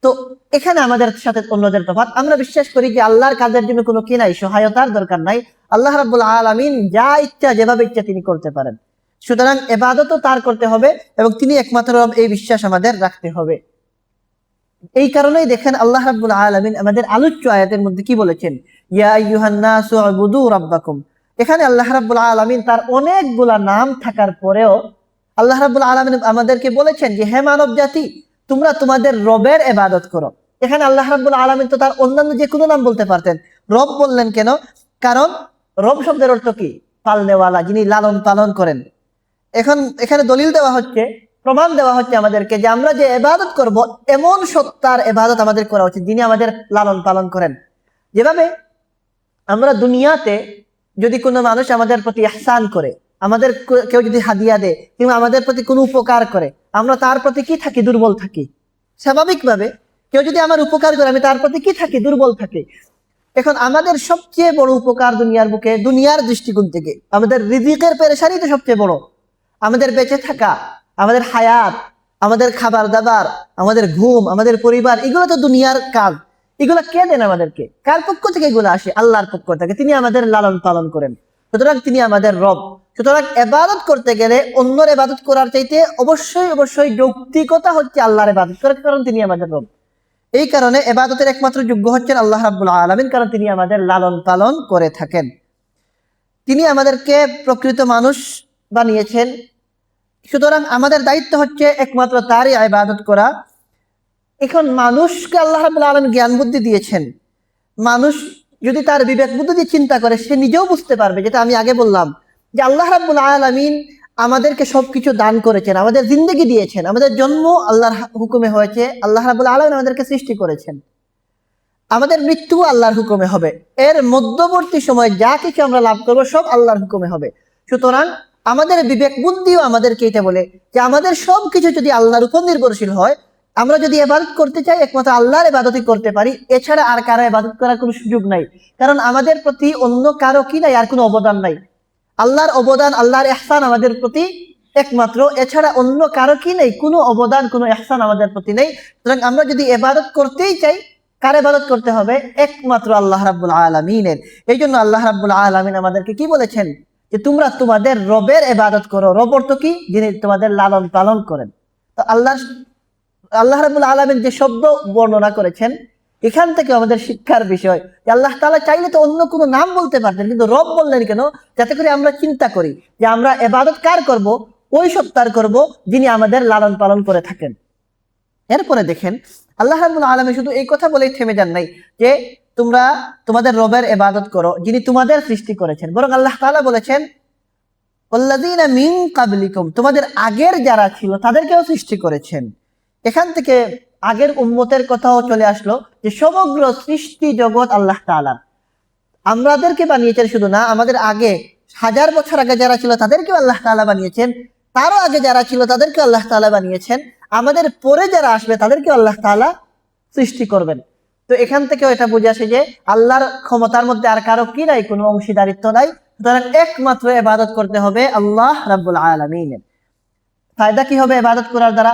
তো এখানে আমাদের সাথে অন্যদের তফাৎ, আমরা বিশ্বাস করি যে আল্লাহর কাজের জন্য কোনো কি নাই, সহায়তার দরকার নাই। আল্লাহ রাব্বুল আলামিন যা ইচ্ছা যেভাবে ইচ্ছা তিনি করতে পারেন, সুতরাং ইবাদতও তার করতে হবে এবং তিনি একমাত্র রব, এই বিশ্বাস আমাদের রাখতে হবে। এই কারণেই দেখেন আল্লাহ রাব্বুল আলামিন আমাদের আলোচ্য আয়াতের মধ্যে কি বলেছেন, ইয়া আইয়ুহান নাসু উবুদু রাব্বাকুম। এখানে আল্লাহ রাব্বুল আলামিন তার অনেকগুলা নাম থাকার পরেও আল্লাহ রাব্বুল আলামিন আমাদেরকে বলেছেন যে হে মানব জাতি, তোমরা তোমাদের রবের ইবাদত করো। এখানে আল্লাহ রাব্বুল আলামিন তো তার অন্যান্য যে কোনো নাম বলতে পারতেন, রব বললেন কেন? কারণ রব শব্দের অর্থ কি? পালনেওয়ালা, যিনি লালন পালন করেন। এখন এখানে দলিল দেওয়া হচ্ছে, প্রমাণ দেওয়া হচ্ছে আমাদেরকে যে আমরা যে ইবাদত করব, এমন সত্তার ইবাদত আমাদের করা উচিত যিনি আমাদের লালন পালন করেন। যেভাবে আমরা দুনিয়াতে যদি কোনো মানুষ আমাদের প্রতি ইহসান করে, আমাদের কেউ যদি হাদিয়া দেয় কিংবা আমাদের প্রতি কোনো উপকার করে, আমরা তার প্রতি কি থাকি? দুর্বল থাকি। স্বাভাবিকভাবে কেউ যদি আমার উপকার করে, আমি তার প্রতি কি থাকি? দুর্বল থাকি। এখন আমাদের সবচেয়ে বড় উপকার দুনিয়ার বুকে, দুনিয়ার দৃষ্টিকোণ থেকে আমাদের রিজিকের পেরেশানি তো সবচেয়ে বড়। আমাদের বেঁচে থাকা, আমাদের হায়াত, আমাদের খাবার দাবার, আমাদের ঘুম, আমাদের পরিবার, এগুলো তো দুনিয়ার কাজ। এগুলো কে দেন আমাদেরকে? কার পক্ষ থেকে এগুলো আসে? আল্লাহর পক্ষ থেকে। তিনি আমাদের লালন পালন করেন, সুতরাং তিনি আমাদের রব। সুতরাং ইবাদত করতে গেলে অন্যর ইবাদত করার চাইতে অবশ্যই অবশ্যই যৌক্তিকতা হচ্ছে আল্লাহর ইবাদত করার, কারণ তিনি আমাদের রব। এই কারণে ইবাদতের একমাত্র যোগ্য হচ্ছেন আল্লাহ রাব্বুল আলামিন, কারণ তিনি আমাদের লালন পালন করে থাকেন। তিনি আমাদেরকে প্রকৃত মানুষ বানিয়েছেন, সুতরাং আমাদের দায়িত্ব হচ্ছে একমাত্র তারই ইবাদত করা। এখন মানুষকে আল্লাহ রাব্বুল আলামিন জ্ঞান বুদ্ধি দিয়েছেন, মানুষ যদি তার বিবেক বুদ্ধি দিয়ে চিন্তা করে, সে নিজেও বুঝতে পারবে, যেটা আমি আগে বললাম যে আল্লাহ রাব্বুল আলামিন আমাদেরকে সবকিছু দান করেছেন, আমাদের জিন্দেগি দিয়েছেন, আমাদের জন্ম আল্লাহর হুকুমে হয়েছে, আল্লাহ রাব্বুল আলামিন আমাদেরকে সৃষ্টি করেছেন, আমাদের মৃত্যু আল্লাহর হুকুমে হবে, এর মধ্যবর্তী সময় যা কিছু আমরা লাভ করবো সব আল্লাহর হুকুমে হবে। সুতরাং আমাদের বিবেক বুদ্ধিও আমাদেরকে এটা বলে যে আমাদের সবকিছু যদি আল্লাহর উপর নির্ভরশীল হয়, আমরা যদি ইবাদত করতে চাই একমাত্র আল্লাহর ইবাদতই করতে পারি, এছাড়া আর কারো ইবাদত করার কোনো সুযোগ নাই। কারণ আমাদের প্রতি অন্য কারো কি নাই, আর কোনো অবদান নাই। আল্লাহর অবদান, আল্লাহর ইহসান আমাদের প্রতি একমাত্র, এছাড়া অন্য কারো কি নেই, কোনো অবদান, কোনো ইহসান আমাদের প্রতি নেই। সুতরাং আমরা যদি ইবাদত করতেই চাই, কার ইবাদত করতে হবে? একমাত্র আল্লাহ রাব্বুল আলামিনের। এই জন্য আল্লাহ রাব্বুল আলামিন আমাদেরকে কি বলেছেন? যে তোমরা তোমাদের রবের ইবাদত করো। রব অর্থ কি? যিনি তোমাদের লালন পালন করেন। তো আল্লাহ রাব্বুল আলামিন যে শব্দ বর্ণনা করেছেন, এখান থেকে আমাদের শিক্ষার বিষয় যে আল্লাহ তাআলা চাইলে তো অন্য কোনো নাম বলতে পারতেন, কিন্তু রব বললেন কেন? যাতে করে আমরা চিন্তা করি যে আমরা ইবাদত কার করব? ওই সত্তার করব যিনি আমাদের লালন পালন করে থাকেন। এরপরে দেখেন আল্লাহ রাব্বুল আলামিন শুধু এই কথা বলেই থেমে যান নাই যে তোমরা তোমাদের রবের ইবাদত করো যিনি তোমাদের সৃষ্টি করেছেন, বরং আল্লাহ তাআলা বলেছেন ওয়াল্লাযীনা মিন ক্বাবলিকুম, তোমাদের আগের যারা ছিল তাদেরকেও সৃষ্টি করেছেন। এখান থেকে আগের উম্মতের কথাও চলে আসলো যে সমগ্র সৃষ্টি জগৎ আল্লাহ তাআলার। আমাদেরকে বানিয়েছেন শুধু না, আমাদের আগে 1000 বছর আগে যারা ছিল তাদেরকেও আল্লাহ তাআলা বানিয়েছেন, তারও আগে যারা ছিল তাদেরকে আল্লাহ তাআলা বানিয়েছেন, আমাদের পরে যারা আসবে তাদেরকে আল্লাহ তাআলা সৃষ্টি করবেন। তো এখান থেকেও এটা বুঝে আসে যে আল্লাহর ক্ষমতার মধ্যে আর কারো কি নাই, কোনো অংশীদারিত্ব নাই। সুতরাং একমাত্র ইবাদত করতে হবে আল্লাহ রাব্বুল আলামিনের। ফায়দা কি হবে ইবাদত করার দ্বারা?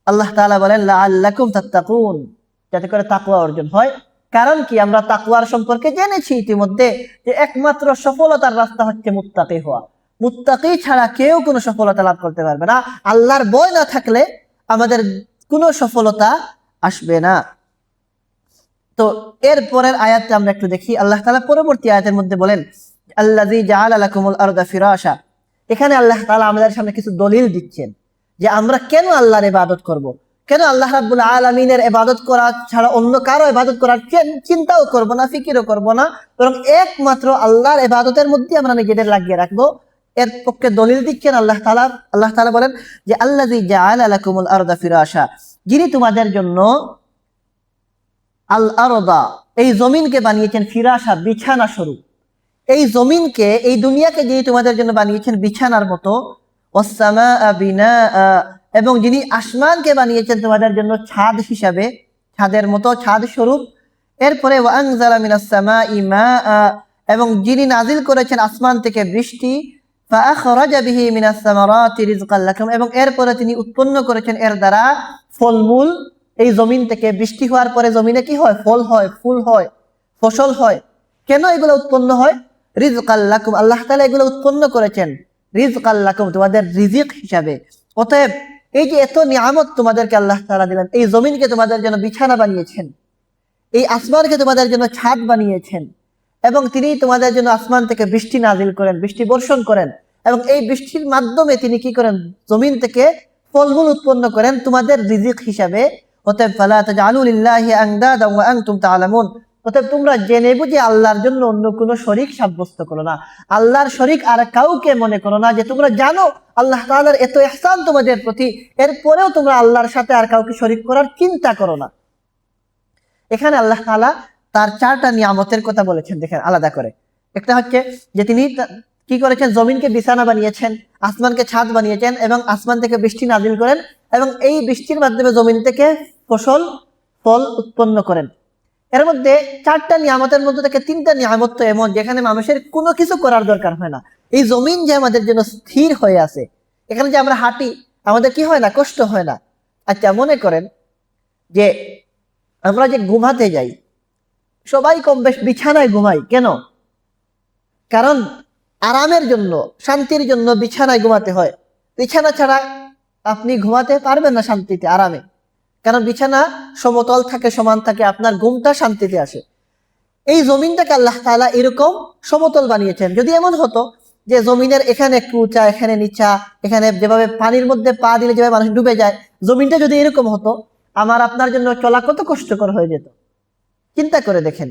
আল্লাহ তাআলা বলেন লাআল্লাকুম তাত্তাকুন, যাতে করে তাকওয়া অর্জন হয়। কারণ কি? আমরা তাকওয়ার সম্পর্কে জেনেছি ইতিমধ্যে যে একমাত্র সফলতার রাস্তা হচ্ছে মুত্তাকি হওয়া। মুত্তাকি ছাড়া কেউ কোনো সফলতা লাভ করতে পারবে না। আল্লাহর ভয় না থাকলে আমাদের কোনো সফলতা আসবে না। তো এর পরের আয়াতটা আমরা একটু দেখি। আল্লাহ তাআলা পরবর্তী আয়াতের মধ্যে বলেন আল্লাযী জাআলা লাকুমুল আরদা ফিরাশা। এখানে আল্লাহ তাআলা আমাদের সামনে কিছু দলিল দিচ্ছেন যে আমরা কেন আল্লাহর ইবাদত করব, কেন আল্লাহ রাব্বুল আলামিনের ইবাদত করা ছাড়া অন্য কারো ইবাদত করার চিন্তাও করব না, ফিকিরও করব না, বরং একমাত্র আল্লাহর ইবাদতের মধ্যে আমরা নিজেদের লাগিয়ে রাখবো। এর পক্ষে দলিল দিচ্ছেন আল্লাহ তাআলা বলেন যে আল্লাযী জাআলা লাকুমুল আরদা ফিরাশা, যিনি তোমাদের জন্য আল আরদা এই জমিনকে বানিয়েছেন ফিরাশা বিছানা স্বরূপ। এই জমিনকে, এই দুনিয়াকে যিনি তোমাদের জন্য বানিয়েছেন বিছানার মতো, ওয়াসসামাআ বিনাআ, এবং যিনি আসমানকে বানিয়েছেন তোমাদের জন্য ছাদ হিসাবে, ছাদের মতো, ছাদ স্বরূপ। এরপরে ওয়া আনজালা মিনাস সামাই মাআ, এবং যিনি নাজিল করেছেন আসমান থেকে বৃষ্টি, ফাআখরাজা বিহি মিনাস সামারাতি রিজকাল লাকুম, এবং এরপরে তিনি উৎপন্ন করেছেন এর দ্বারা ফলমূল। এই জমিন থেকে বৃষ্টি হওয়ার পরে জমিনে কি হয়? ফল হয়, ফুল হয়, ফসল হয়। কেন এগুলো উৎপন্ন হয়? রিজকাল লাকুম, আল্লাহ তাআলা এগুলো উৎপন্ন করেছেন রিজকাল লাকুম, তোমাদের রিজিক হিসাবে। অতএব এই যে এত নিয়ামত তোমাদেরকে আল্লাহ তাআলা দিলেন, এই জমিনকে তোমাদের জন্য বিছানা বানিয়েছেন, এই আসমানকে তোমাদের জন্য ছাদ বানিয়েছেন, এবং তিনি তোমাদের জন্য আসমান থেকে বৃষ্টি নাজিল করেন, বৃষ্টি বর্ষণ করেন, এবং এই বৃষ্টির মাধ্যমে তিনি কি করেন? জমিন থেকে ফলমূল উৎপন্ন করেন তোমাদের রিজিক হিসাবে। অতএব ফালা তাজআলু লিল্লাহি আনদাদা ওয়া আনতুম তা'লামুন, অতএব তোমরা জেনে বুঝে আল্লাহর জন্য অন্য কোনো শরীক সাব্যস্ত করো না, আল্লাহর শরীক আর কাউকে মনে করো না। যে তোমরা জানো আল্লাহ তাআলার এত ইহসান তোমাদের প্রতি, এরপরেও তোমরা আল্লাহর সাথে আর কাউকে শরীক করার চিন্তা করো না। এখানে আল্লাহ তাআলা তার 4টা নিয়ামতের কথা বলেছেন, দেখেন আলাদা করে। একটা হচ্ছে যে তিনি কি করেছেন? জমিনকে বিছানা বানিয়েছেন, আসমানকে ছাদ বানিয়েছেন, এবং আসমান থেকে বৃষ্টি নাজিল করেন, এবং এই বৃষ্টির মাধ্যমে জমিন থেকে ফল উৎপন্ন করেন। এর মধ্যে 4টা নিয়ামতের মধ্যে থেকে 3টা নিয়ামত তো এমন যেখানে মানুষের কোনো কিছু করার দরকার হয় না। এই জমিন যে আমাদের জন্য স্থির হয়ে আছে, এখানে যে আমরা হাঁটি, আমাদের কি হয় না? কষ্ট হয় না। আচ্ছা, মনে করেন যে আমরা যে ঘুমাতে যাই, সবাই কম বেশ বিছানায় ঘুমাই। কেন? কারণ আরামের জন্য, শান্তির জন্য বিছানায় ঘুমাতে হয়। বিছানা ছাড়া আপনি ঘুমাতে পারবেন না শান্তিতে, আরামে। কারণ বিছানা সমতল থাকে, সমান থাকে, আপনার ঘুমটা শান্তিতে আসে। এই জমিনটাকে আল্লাহ তাআলা এরকম সমতল বানিয়েছেন। যদি এমন হতো যে জমিনের এখানে একটু উঁচা, এখানে নিচা, এখানে যেভাবে পানির মধ্যে পা দিলে যেভাবে মানুষ ডুবে যায়, জমিনটা যদি এরকম হতো, আমার আপনার জন্য চলা কত কষ্টকর হয়ে যেত। চিন্তা করে দেখেন,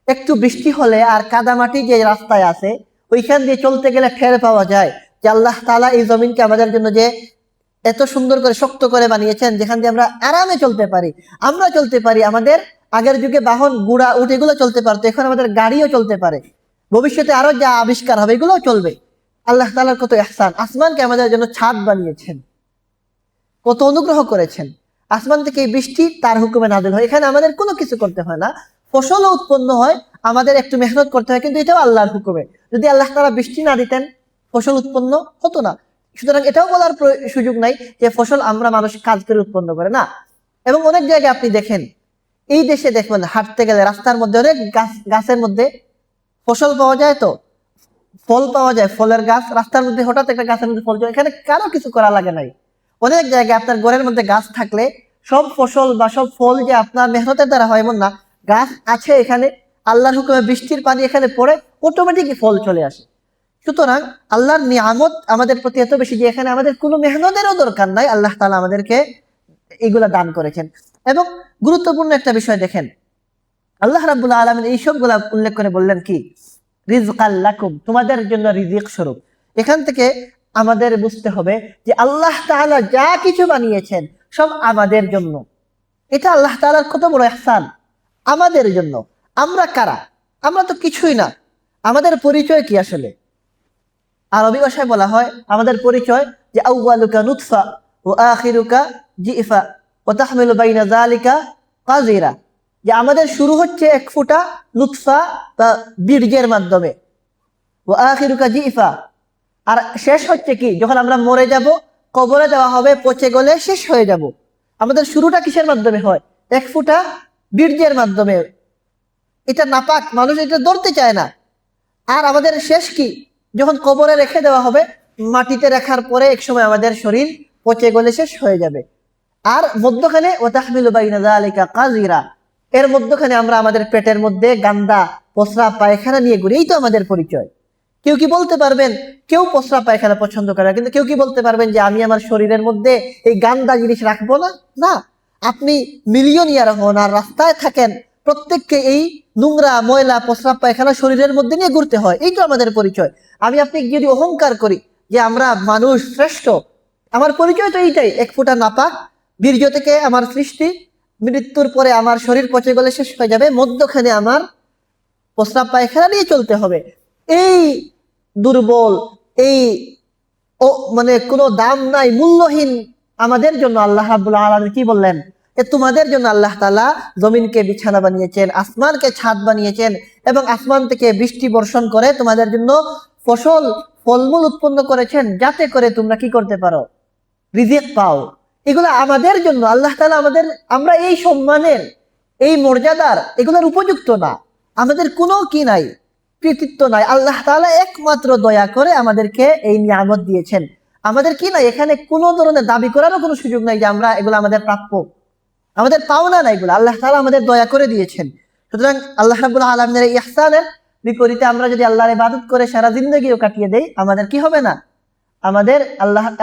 একটু বৃষ্টি হলে আর কাদামাটি যে রাস্তায় আছে, ওইখান দিয়ে চলতে গেলে ঠের পাওয়া যায় যে আল্লাহ তাআলা এই জমিনকে আমাদের জন্য যে এত সুন্দর করে শক্ত করে বানিয়েছেন, যেখান দিয়ে আমরা আরামে চলতে পারি। আমরা চলতে পারি, আমাদের আগের যুগে বাহন, ঘোড়া, উট এগুলো চলতে পারতো, এখন আমাদের গাড়িও চলতে পারে। ভবিষ্যতে আরো যা আবিষ্কার হবে এগুলোও চলবে। আল্লাহ তাআলার কত ইহসান! আসমানকে আমাদের জন্য ছাদ বানিয়েছেন, কত অনুগ্রহ করেছেন। আসমান থেকে এই বৃষ্টি তার হুকুমে নাযিল হয়, এখানে আমাদের কোনো কিছু করতে হয় না। ফসলও উৎপন্ন হয়, আমাদের একটু মেহনত করতে হয়, কিন্তু এটাও আল্লাহর হুকুমে। যদি আল্লাহ তাআলা বৃষ্টি না দিতেন, ফসল উৎপন্ন হতো না। সুতরাং এটাও বলার সুযোগ নাই যে ফসল আমরা মানুষ কাজ করে উৎপন্ন করে না। এবং অনেক জায়গায় আপনি দেখেন, এই দেশে দেখবেন হাঁটতে গেলে রাস্তার মধ্যে অনেক গাছের মধ্যে ফসল পাওয়া যায়, তো ফল পাওয়া যায়, ফলের গাছ রাস্তার মধ্যে, হঠাৎ একটা গাছের মধ্যে ফল যায়, এখানে কারো কিছু করা লাগে নাই। অনেক জায়গায় আপনার ঘরের মধ্যে গাছ থাকলে সব ফসল বা সব ফল যে আপনার মেহনতের দ্বারা হয় এমন না, গাছ আছে এখানে, আল্লাহর হুকুমে বৃষ্টির পানি এখানে পড়ে, অটোমেটিকই ফল চলে আসে। সুতরাং আল্লাহর নিয়ামত আমাদের প্রতি এত বেশি যে এখানে আমাদের কোনো মেহনতেরও দরকার নাই, আল্লাহ তাআলা আমাদেরকে এগুলা দান করেছেন। এবং গুরুত্বপূর্ণ একটা বিষয় দেখেন, আল্লাহ রাব্বুল আলামিন এই সবগুলা উল্লেখ করে বললেন কি? রিজকাল লাকুম, তোমাদের জন্য রিজিক স্বরূপ। এখান থেকে আমাদের বুঝতে হবে যে আল্লাহ তাআলা যা কিছু বানিয়েছেন সব আমাদের জন্য। এটা আল্লাহ তাআলার কত বড় ইহসান আমাদের জন্য। আমরা কারা? আমরা তো কিছুই না। আমাদের পরিচয় কি আসলে? আরবি ভাষায় বলা হয় আমাদের পরিচয় যে আউয়ালুকা নুতফা ওয়া আখিরুকা জিফা ওয়া তাহমিলু বাইনা যালিকা কাযিরা, যে আমাদের শুরু হচ্ছে এক ফোঁটা নুতফা বা বীর্যের মাধ্যমে, ওয়া আখিরুকা জিফা, আর শেষ হচ্ছে কি? যখন আমরা মরে যাব, কবরে দেওয়া হবে, পচে গলে শেষ হয়ে যাব। আমাদের শুরুটা কিসের মাধ্যমে হয়? এক ফোঁটা বীর্যের মাধ্যমে। এটা নাপাক, মানুষ এটা ধরতে চায় না। আর আমাদের শেষ কি? যখন কবরে রেখে দেওয়া হবে, মাটিতে রাখার পরে এক সময় আমাদের শরীর পচে গলে শেষ হয়ে যাবে। আর মধ্যখানে ওয়া তাহমিলু বাইনা যালিকা কাযিরা, এর মধ্যখানে আমরা আমাদের পেটের মধ্যে গান্দা, পচরা, পায়খানা নিয়ে ঘুরি। এই তো আমাদের পরিচয়। কেউ কি বলতে পারবেন কেউ প্রস্রাব পায়খানা পছন্দ করে না, কিন্তু কেউ কি বলতে পারবেন যে আমি আমার শরীরের মধ্যে এই গান্দা জিনিস রাখবো না? না। আপনি মিলিয়নিয়ার হন আর রাস্তায় থাকেন, প্রত্যেককে এই নোংরা ময়লা প্রস্রাব পায়খানা শরীরের মধ্যে নিয়ে ঘুরতে হয়, এই তো আমাদের পরিচয়। আমি আপনি যদি অহংকার করি যে আমরা মানুষ শ্রেষ্ঠ, আমার পরিচয় তো এইটাই, এক ফোঁটা নাপাক বীর্য থেকে আমার সৃষ্টি, মৃত্যুর পরে আমার শরীর পচে গেলে শেষ হয়ে যাবে, মধ্যখানে আমার প্রস্রাব পায়খানা নিয়ে চলতে হবে। এই দুর্বল, এই মানে কোনো দাম নাই, মূল্যহীন আমাদের জন্য আল্লাহ রাব্বুল আলামিন কি বললেন? তোমাদের জন্য আল্লাহ তাআলা জমিনকে বিছানা বানিয়েছেন, আসমানকে ছাদ বানিয়েছেন, এবং আসমান থেকে বৃষ্টি বর্ষণ করে তোমাদের জন্য ফলমূল উৎপন্ন করেছেন, যাতে করে তোমরা কি করতে পারো? রিজিক পাও। এগুলো আমাদের জন্য আল্লাহ তাআলা আমাদের, আমরা এই সম্মানের, এই মর্যাদার, এগুলোর উপযুক্ত না। আমাদের কোনো কি নাই, কৃতিত্ব নাই। আল্লাহ তাআলা একমাত্র দয়া করে আমাদেরকে এই নিয়ামত দিয়েছেন। আমাদের কি নাই, এখানে কোনো ধরনের দাবি করারও কোনো সুযোগ নাই যে আমরা এগুলো আমাদের প্রাপ্য, আমাদের পাওনা না, এগুলো আল্লাহ তাআলা আমাদের দয়া করে দিয়েছেন। সুতরাং আল্লাহ রাব্বুল আলামিনের এই ইহসানের বিপরীতে আমরা যদি আল্লাহর ইবাদত করে সারা জিন্দেগিও কাটিয়ে দেই, আমাদের কি হবে না? আমাদের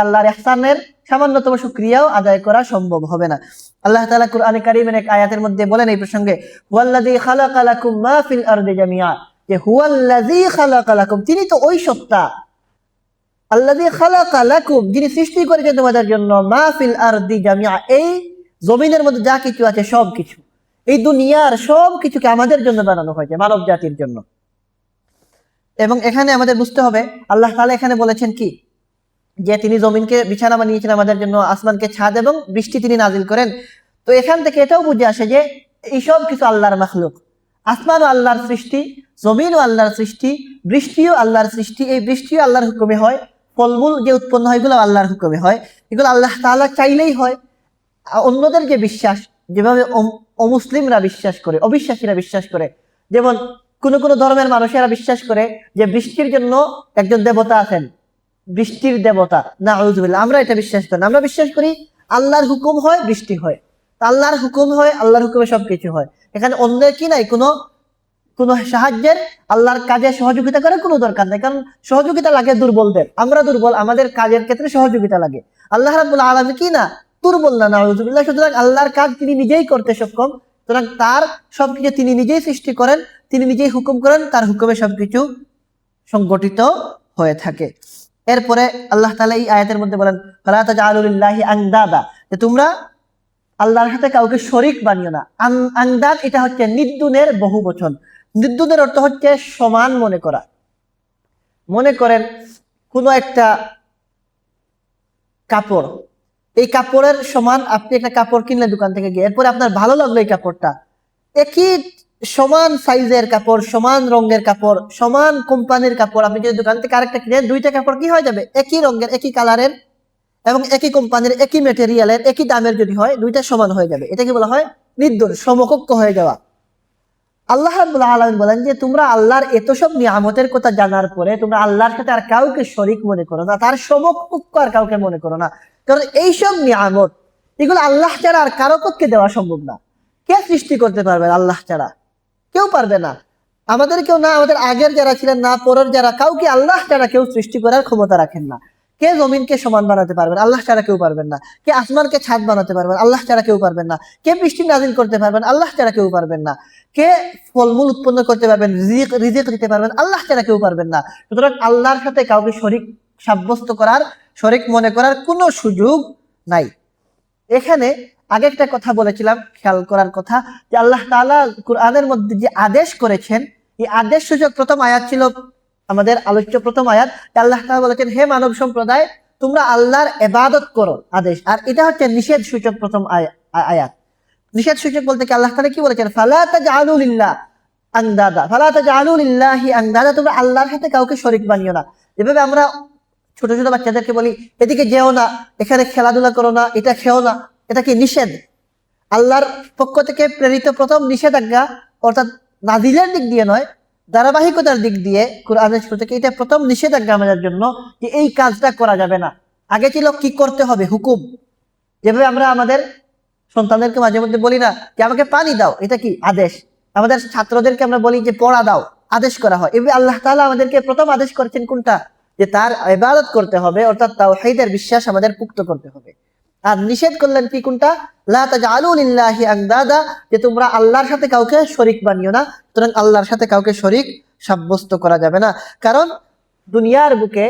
আল্লাহর ইহসানের সামান্যতম শুকরিয়াও আদায় করা সম্ভব হবে না। আল্লাহ তাআলা কুরআনে কারীমের এক আয়াতের মধ্যে বলেন এই প্রসঙ্গে, হুয়াল্লাযী খালাকা লাকুম মা ফিল আরদি জামিআ, যে হুয়াল্লাযী খালাকা লাকুম, তিনি তো ওই সত্তা, আল্লাযী খালাকা লাকুম, যিনি সৃষ্টি করেছেন তোমাদের জন্য, মা ফিল আরদি জামিআ, এই জমিনের মধ্যে যা কিছু আছে সবকিছু, এই দুনিয়ার সবকিছুকে আমাদের জন্য বানানো হয়েছে, মানব জাতির জন্য। এবং এখানে আমাদের বুঝতে হবে আল্লাহ তাআলা এখানে বলেছেন কি, যে তিনি জমিনকে বিছানা বানিয়েছেন আমাদের জন্য, আসমানকে ছাদ, এবং বৃষ্টি তিনি নাজিল করেন। তো এখান থেকে এটাও বুঝে আসে যে এইসব কিছু আল্লাহর মাখলুক। আসমানও আল্লাহর সৃষ্টি, জমিনও আল্লাহর সৃষ্টি, বৃষ্টিও আল্লাহর সৃষ্টি। এই বৃষ্টিও আল্লাহর হুকুমে হয়, ফলমূল যে উৎপন্ন হয় এগুলো আল্লাহর হুকুমে হয়, এগুলো আল্লাহ তাআলা চাইলেই হয়। অন্যদের যে বিশ্বাস, যেভাবে অমুসলিমরা বিশ্বাস করে, অবিশ্বাসীরা বিশ্বাস করে, যেমন কোন কোন ধর্মের মানুষেরা বিশ্বাস করে যে বৃষ্টির জন্য একজন দেবতা আছেন, বৃষ্টির দেবতা, নাউযুবিল্লাহ। আমরা এটা বিশ্বাস করি না। আমরা বিশ্বাস করি আল্লাহর হুকুম হয় বৃষ্টি হয়, আল্লাহর হুকুম হয়, আল্লাহর হুকুমে সবকিছু হয়। এখানে অন্যের কি নাই, কোনো সাহায্যের, আল্লাহর কাজে সহযোগিতা করার কোনো দরকার নেই। কারণ সহযোগিতা লাগে দুর্বলদের, আমরা দুর্বল, আমাদের কাজের ক্ষেত্রে সহযোগিতা লাগে। আল্লাহ রাব্বুল আলামিন কি না, দুর্বল না, নাউযুবিল্লাহ। সুতরাং আল্লাহর কাজ তিনি নিজেই করতে সক্ষম। সুতরাং তার সবকিছু তিনি নিজেই সৃষ্টি করেন, তিনি নিজেই হুকুম করেন, তার হুকুমে সবকিছু সংগঠিত হয়ে থাকে। এরপরে আল্লাহ তাআলা এই আয়াতের মধ্যে বলেন, ফালা তাজআলু লিল্লাহি আনদাদা, যে তোমরা আল্লাহর সাথে কাউকে শরীক বানিও না। আনদাদ এটা হচ্ছে নিদ্দুনের বহুবচন। নিদ্দুনের অর্থ হচ্ছে সমান মনে করা। মনে করেন কোনো একটা কাপড়, এই কাপড়ের সমান আপনি একটা কাপড় কিনলেন দোকান থেকে গিয়ে, এরপরে আপনার ভালো লাগলো এই কাপড়টা, একই সমান সাইজের কাপড়, সমান রঙের কাপড়, সমান কোম্পানির কাপড়, আপনি যদি দোকান থেকে আরেকটা কিনেন, দুইটা কাপড় কি হয়ে যাবে? একই রঙের, একই কালারের, এবং একই কোম্পানির, একই মেটেরিয়ালের, একই দামের যদি হয়, দুইটা সমান হয়ে যাবে। এটাকে বলা হয় নিদ্দুন, সমকক্ষ হয়ে যাওয়া। আল্লাহ রাব্বুল আলামিন বলেন যে তোমরা আল্লাহর এত সব নিয়ামতের কথা জানার পরে তোমরা আল্লাহর সাথে আর কাউকে শরীক মনে করো না, তার সমকক্ষ আর কাউকে মনে করো না। কারণ এইসব নিয়ামত, এগুলো আল্লাহ ছাড়া আর কারো পক্ষে দেওয়া সম্ভব না। কে সৃষ্টি করতে পারবে আল্লাহ ছাড়া? কেউ পারবে না। আমাদের কেউ না, আমাদের আগের যারা ছিলেন না, পরের যারা, কাউকে আল্লাহ ছাড়া কেউ সৃষ্টি করার ক্ষমতা রাখেন না। কে জমিনকে সমান বানাতে পারবেন? আল্লাহ ছাড়া কেউ পারবেন না। কে আসমানকে ছাদ বানাতে পারবেন? আল্লাহ ছাড়া কেউ পারবেন না। কে বৃষ্টি নাজিল করতে পারবেন? আল্লাহ ছাড়া কেউ পারবেন না। কে ফলমূল উৎপন্ন করতে পারবেন, রিজিক দিতে পারবেন? আল্লাহ ছাড়া কেউ পারবেন না। সুতরাং আল্লাহর সাথে কাউকে শরীক সাব্যস্ত করার, শরীক মনে করার কোনো সুযোগ নাই। এখানে আগে একটা কথা বলেছিলাম, খেয়াল করার কথা, যে আল্লাহ তাআলা কুরআনের মধ্যে যে আদেশ করেছেন, এই আদেশ সূচক প্রথম আয়াত ছিল আমাদের আলোচ্য প্রথম আয়াত। আল্লাহ তাআলা বলেছেন, হে মানব সম্প্রদায়, তোমরা আল্লাহর ইবাদত করো, আদেশ। আর এটা হচ্ছে নিষেধ সূচক প্রথম আয়াত। নিষেধ সূচক বলতে কি আল্লাহ তাআলা কি বলেছেন? ফালা তাজআলু লিল্লাহ আনদাদা, ফালা তাজআলু লিল্লাহি আনদাদা, তোমরা আল্লাহর সাথে কাউকে শরীক বানিও না। যেভাবে আমরা ছোট ছোট বাচ্চাদেরকে বলি, এদিকে যেও না, এখানে খেলাধুলা করো না, এটা খেও না, এটা কি নিষেধ? আল্লাহর পক্ষ থেকে প্রেরিত প্রথম নিষেধাজ্ঞা, অর্থাৎ নাজিলের দিক দিয়ে নয়, ধারাবাহিকতার দিক দিয়ে কুরআনের শুরু থেকে এটা প্রথম নিষেধাজ্ঞা আমাদের জন্য, যে এই কাজটা করা যাবে না। আগে ছিল কি করতে হবে, হুকুম। যেভাবে আমরা আমাদের সন্তানদেরকে মাঝে মধ্যে বলি না যে আমাকে পানি দাও, এটা কি আদেশ। আমাদের ছাত্রদেরকে আমরা বলি যে পড়া দাও, আদেশ করা হয়। এভাবে আল্লাহ তাআলা আমাদেরকে প্রথম আদেশ করেছেন কোনটা, যে তার ইবাদত করতে হবে, অর্থাৎ তাওহীদের বিশ্বাস আমাদের পুক্ত করতে হবে। আর নিষেধ করলেন কি কোনটা, লা তাজআলু লিল্লাহি আনদাদা, যে তোমরা আল্লাহর সাথে কাউকে শরীক বানিও না। সুতরাং আল্লাহর সাথে কাউকে শরীক সাব্যস্ত করা যাবে না, কারণ দুনিয়ার বুকে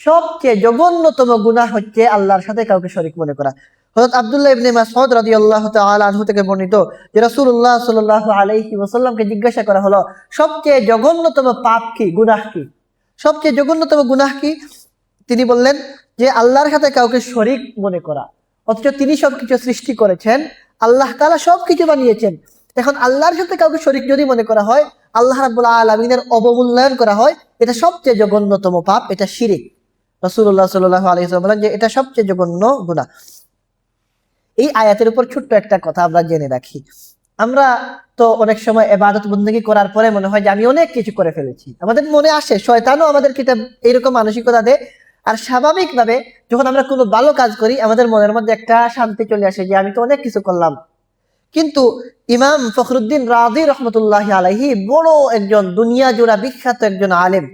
সবচেয়ে জঘন্যতম গুনাহ হচ্ছে আল্লাহর সাথে কাউকে শরীক মনে করা। হযরত আব্দুল্লাহ ইবনে মাসউদ রাদিয়াল্লাহু তাআলা আনহু থেকে বর্ণিত যে রাসূলুল্লাহ সাল্লাল্লাহু আলাইহি ওয়াসাল্লামকে জিজ্ঞাসা করা হলো, সবচেয়ে জঘন্যতম পাপ কি, গুনাহ কি, সবচেয়ে জঘন্যতম গুনাহ কি? তিনি বললেন যে আল্লাহর সাথে কাউকে শরীক মনে করা। অথচ তিনি সবকিছু সৃষ্টি করেছেন, আল্লাহ তাআলা সবকিছু বানিয়েছেন। এখন আল্লাহর সাথে কাউকে শরীক যদি মনে করা হয়, আল্লাহ রাব্বুল আলামিনের অবমূল্যায়ন করা হয়, এটা সবচেয়ে জঘন্যতম পাপ, এটা শিরক। রাসূলুল্লাহ সাল্লাল্লাহু আলাইহি ওয়াসাল্লাম বলেন যে এটা সবচেয়ে জঘন্য গুনাহ। এই আয়াতের উপর ছোট্ট একটা কথা আমরা জেনে রাখি। আমরা তো অনেক সময় ইবাদত বندگی করার পরে মনে হয় যে আমি অনেক কিছু করে ফেলেছি, আমাদের মনে আসে, শয়তানও আমাদেরকে এরকম মানসিকতা দেয়। আর স্বাভাবিকভাবে যখন আমরা কোনো ভালো কাজ করি, আমাদের মনের মধ্যে একটা শান্তি চলে আসে যে আমি তো অনেক কিছু করলাম। কিন্তু ইমাম ফখরুদ্দিন রাজি রহমতুল্লাহি আলাইহি, বড় একজন দুনিয়া জোড়া বিখ্যাত একজন আলেম,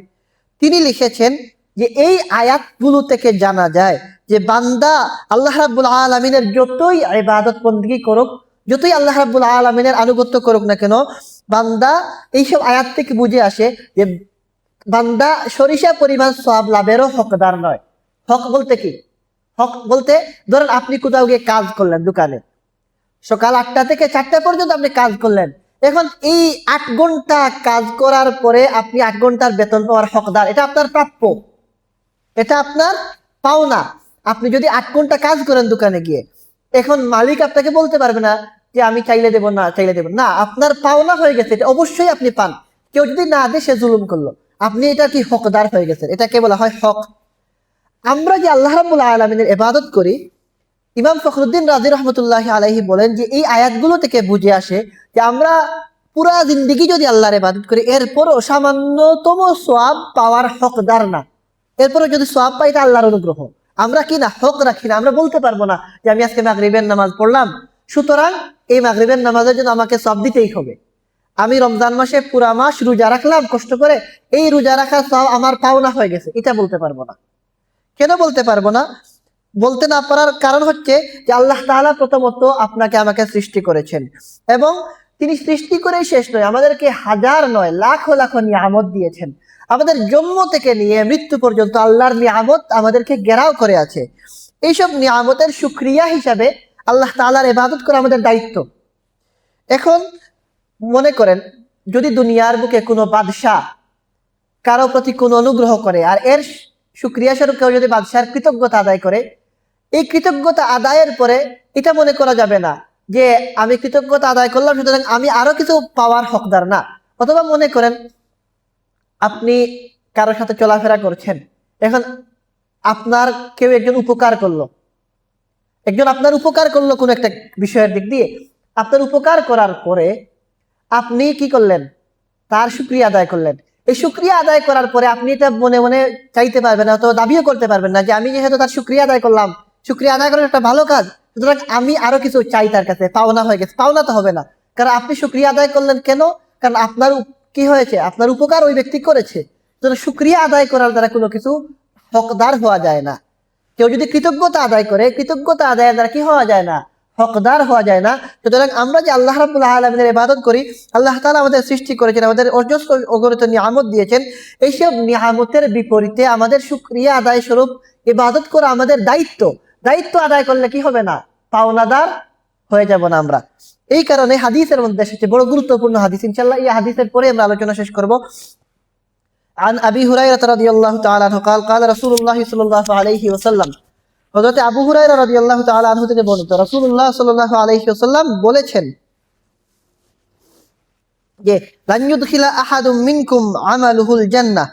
তিনি লিখেছেন যে এই আয়াতগুলো থেকে জানা যায় যে বান্দা আল্লাহ রাব্বুল আলামিনের যতই ইবাদত বندگی করুক, যতই আল্লাহ রাব্বুল আলামিনের আনুগত্য করুক না কেন, বান্দা এইসব আয়াত থেকে বুঝে আসে যে বান্দা সরিষা পরিমাণ সওয়াব লাভেরও হকদার নয়। হক বলতে কি? হক বলতে ধরেন আপনি কোথাও গিয়ে কাজ করলেন, দোকানে সকাল 8টা থেকে 4টা পর্যন্ত আপনি কাজ করলেন। এখন এই 8 ঘন্টা কাজ করার পরে আপনি 8 ঘন্টার বেতন পাওয়ার হকদার, এটা আপনার প্রাপ্য, এটা আপনার পাওনা। আপনি যদি 8 ঘন্টা কাজ করেন দোকানে গিয়ে, এখন মালিক আপনাকে বলতে পারবে না যে আমি চাইলে দেব না, চাইলে দেব না, আপনার পাওনা হয়ে গেছে, এটা অবশ্যই আপনি পান। কেউ যদি না দেয় সে জুলুম করলো, আপনি এটা কি হকদার হয়ে গেছেন, এটাকে বলা হয় হক। আমরা যে আল্লাহ রাব্বুল আলামিনের ইবাদত করি, ইমাম ফখরুদ্দিন রাজি রহমতুল্লাহি আলাইহি বলেন যে এই আয়াতগুলো থেকে বুঝে আসে যে আমরা পুরা জিন্দেগি যদি আল্লাহর ইবাদত করি, এরপরও সামান্যতম সওয়াব পাওয়ার হকদার না। এরপরও যদি সওয়াব পাই, এটা আল্লাহর অনুগ্রহ। আমরা কি না হক রাখি না, আমরা বলতে পারবো না যে আমি আজকে মাগরিবের নামাজ পড়লাম, সুতরাং এই মাগরিবের নামাজের জন্য আমাকে সওয়াব দিতেই হবে। আমি রমজান মাসে পুরা মাস রোজা রাখলাম কষ্ট করে, এই রোজা রাখার সওয়াব আমার পাওনা হয়ে গেছে, এটা বলতে পারবো না। কেন বলতে পারবো না? বলতে না পারার কারণ হচ্ছে যে আল্লাহ তাআলা প্রথমত আপনাকে আমাকে সৃষ্টি করেছেন, এবং তিনি সৃষ্টি করেই শেষ নয়, আমাদেরকে হাজার নয় লাখ লাখ নিয়ামত দিয়েছেন। আমাদের জন্ম থেকে নিয়ে মৃত্যু পর্যন্ত আল্লাহর নিয়ামত আমাদেরকে ঘেরাও করে আছে। এইসব নিয়ামতের শুকরিয়া হিসাবে আল্লাহ তাআলার ইবাদত করা আমাদের দায়িত্ব। এখন মনে করেন যদি দুনিয়ার বুকে কোনো বাদশা কারো প্রতি কোনো অনুগ্রহ করে, আর এর শুকরিয়া স্বরূপ কেউ যদি বাদশার কৃতজ্ঞতা আদায় করে, এই কৃতজ্ঞতা আদায়ের পরে এটা মনে করা যাবে না যে আমি কৃতজ্ঞতা আদায় করলাম সুতরাং আমি আরো কিছু পাওয়ার হকদার না। অথবা মনে করেন আপনি কারোর সাথে চলাফেরা করছেন, এখন আপনার কেউ একজন উপকার করলো, একজন আপনার উপকার করলো কোনো একটা বিষয়ের দিক দিয়ে, আপনার উপকার করার পরে আপনি কি করলেন, তার শুকরিয়া আদায় করলেন। এই শুকরিয়া আদায় করার পরে আপনি এটা মনে মনে চাইতে পারবেন না, অথবা দাবিও করতে পারবেন না যে আমি যেহেতু তার শুকরিয়া আদায় করলাম, শুকরিয়া আদায় করার একটা ভালো কাজ, সুতরাং আমি আরো কিছু চাই তার কাছে, পাওনা হয়ে গেছে। পাওনা তো হবে না, কারণ আপনি শুকরিয়া আদায় করলেন কেন? কারণ আপনার কি হয়েছে, আপনার উপকার ওই ব্যক্তি করেছে। সুতরাং শুকরিয়া আদায় করার দ্বারা কোনো কিছু হকদার হওয়া যায় না। কেউ যদি কৃতজ্ঞতা আদায় করে, কৃতজ্ঞতা আদায়ের দ্বারা কি হওয়া যায় না, হকদার হওয়া যায় না। সুতরাং আমরা যে আল্লাহ রাব্বুল আলামিনের ইবাদত করি, আল্লাহ তাআলা আমাদের সৃষ্টি করেছেন, আমাদের অজস্র অগণিত নিয়ামত দিয়েছেন, এইসব নিয়ামতের বিপরীতে আমাদের শুকরিয়া আদায় স্বরূপ ইবাদত করা আমাদের দায়িত্ব। দায়িত্ব আদায় করলে কি হবে না, পাওনাদার হয়ে যাব না আমরা। এই কারণে হাদিসের মধ্যে এসেছে, বড় গুরুত্বপূর্ণ হাদিস, ইনশাআল্লাহ এই হাদিসের পরে আমরা আলোচনা শেষ করব। عن أبي هريرة رضي الله تعالى عنه قال قال رسول الله صلى الله عليه وسلم, হযরত আবু হুরায়রা রাদিয়াল্লাহু তাআলা আনহু থেকে বর্ণিত, রাসূলুল্লাহ সাল্লাল্লাহু আলাইহি ওয়াসাল্লাম বলেছেন যে লান ইউদখিলা আহাদুম মিনকুম আমালুহুল জান্নাহ,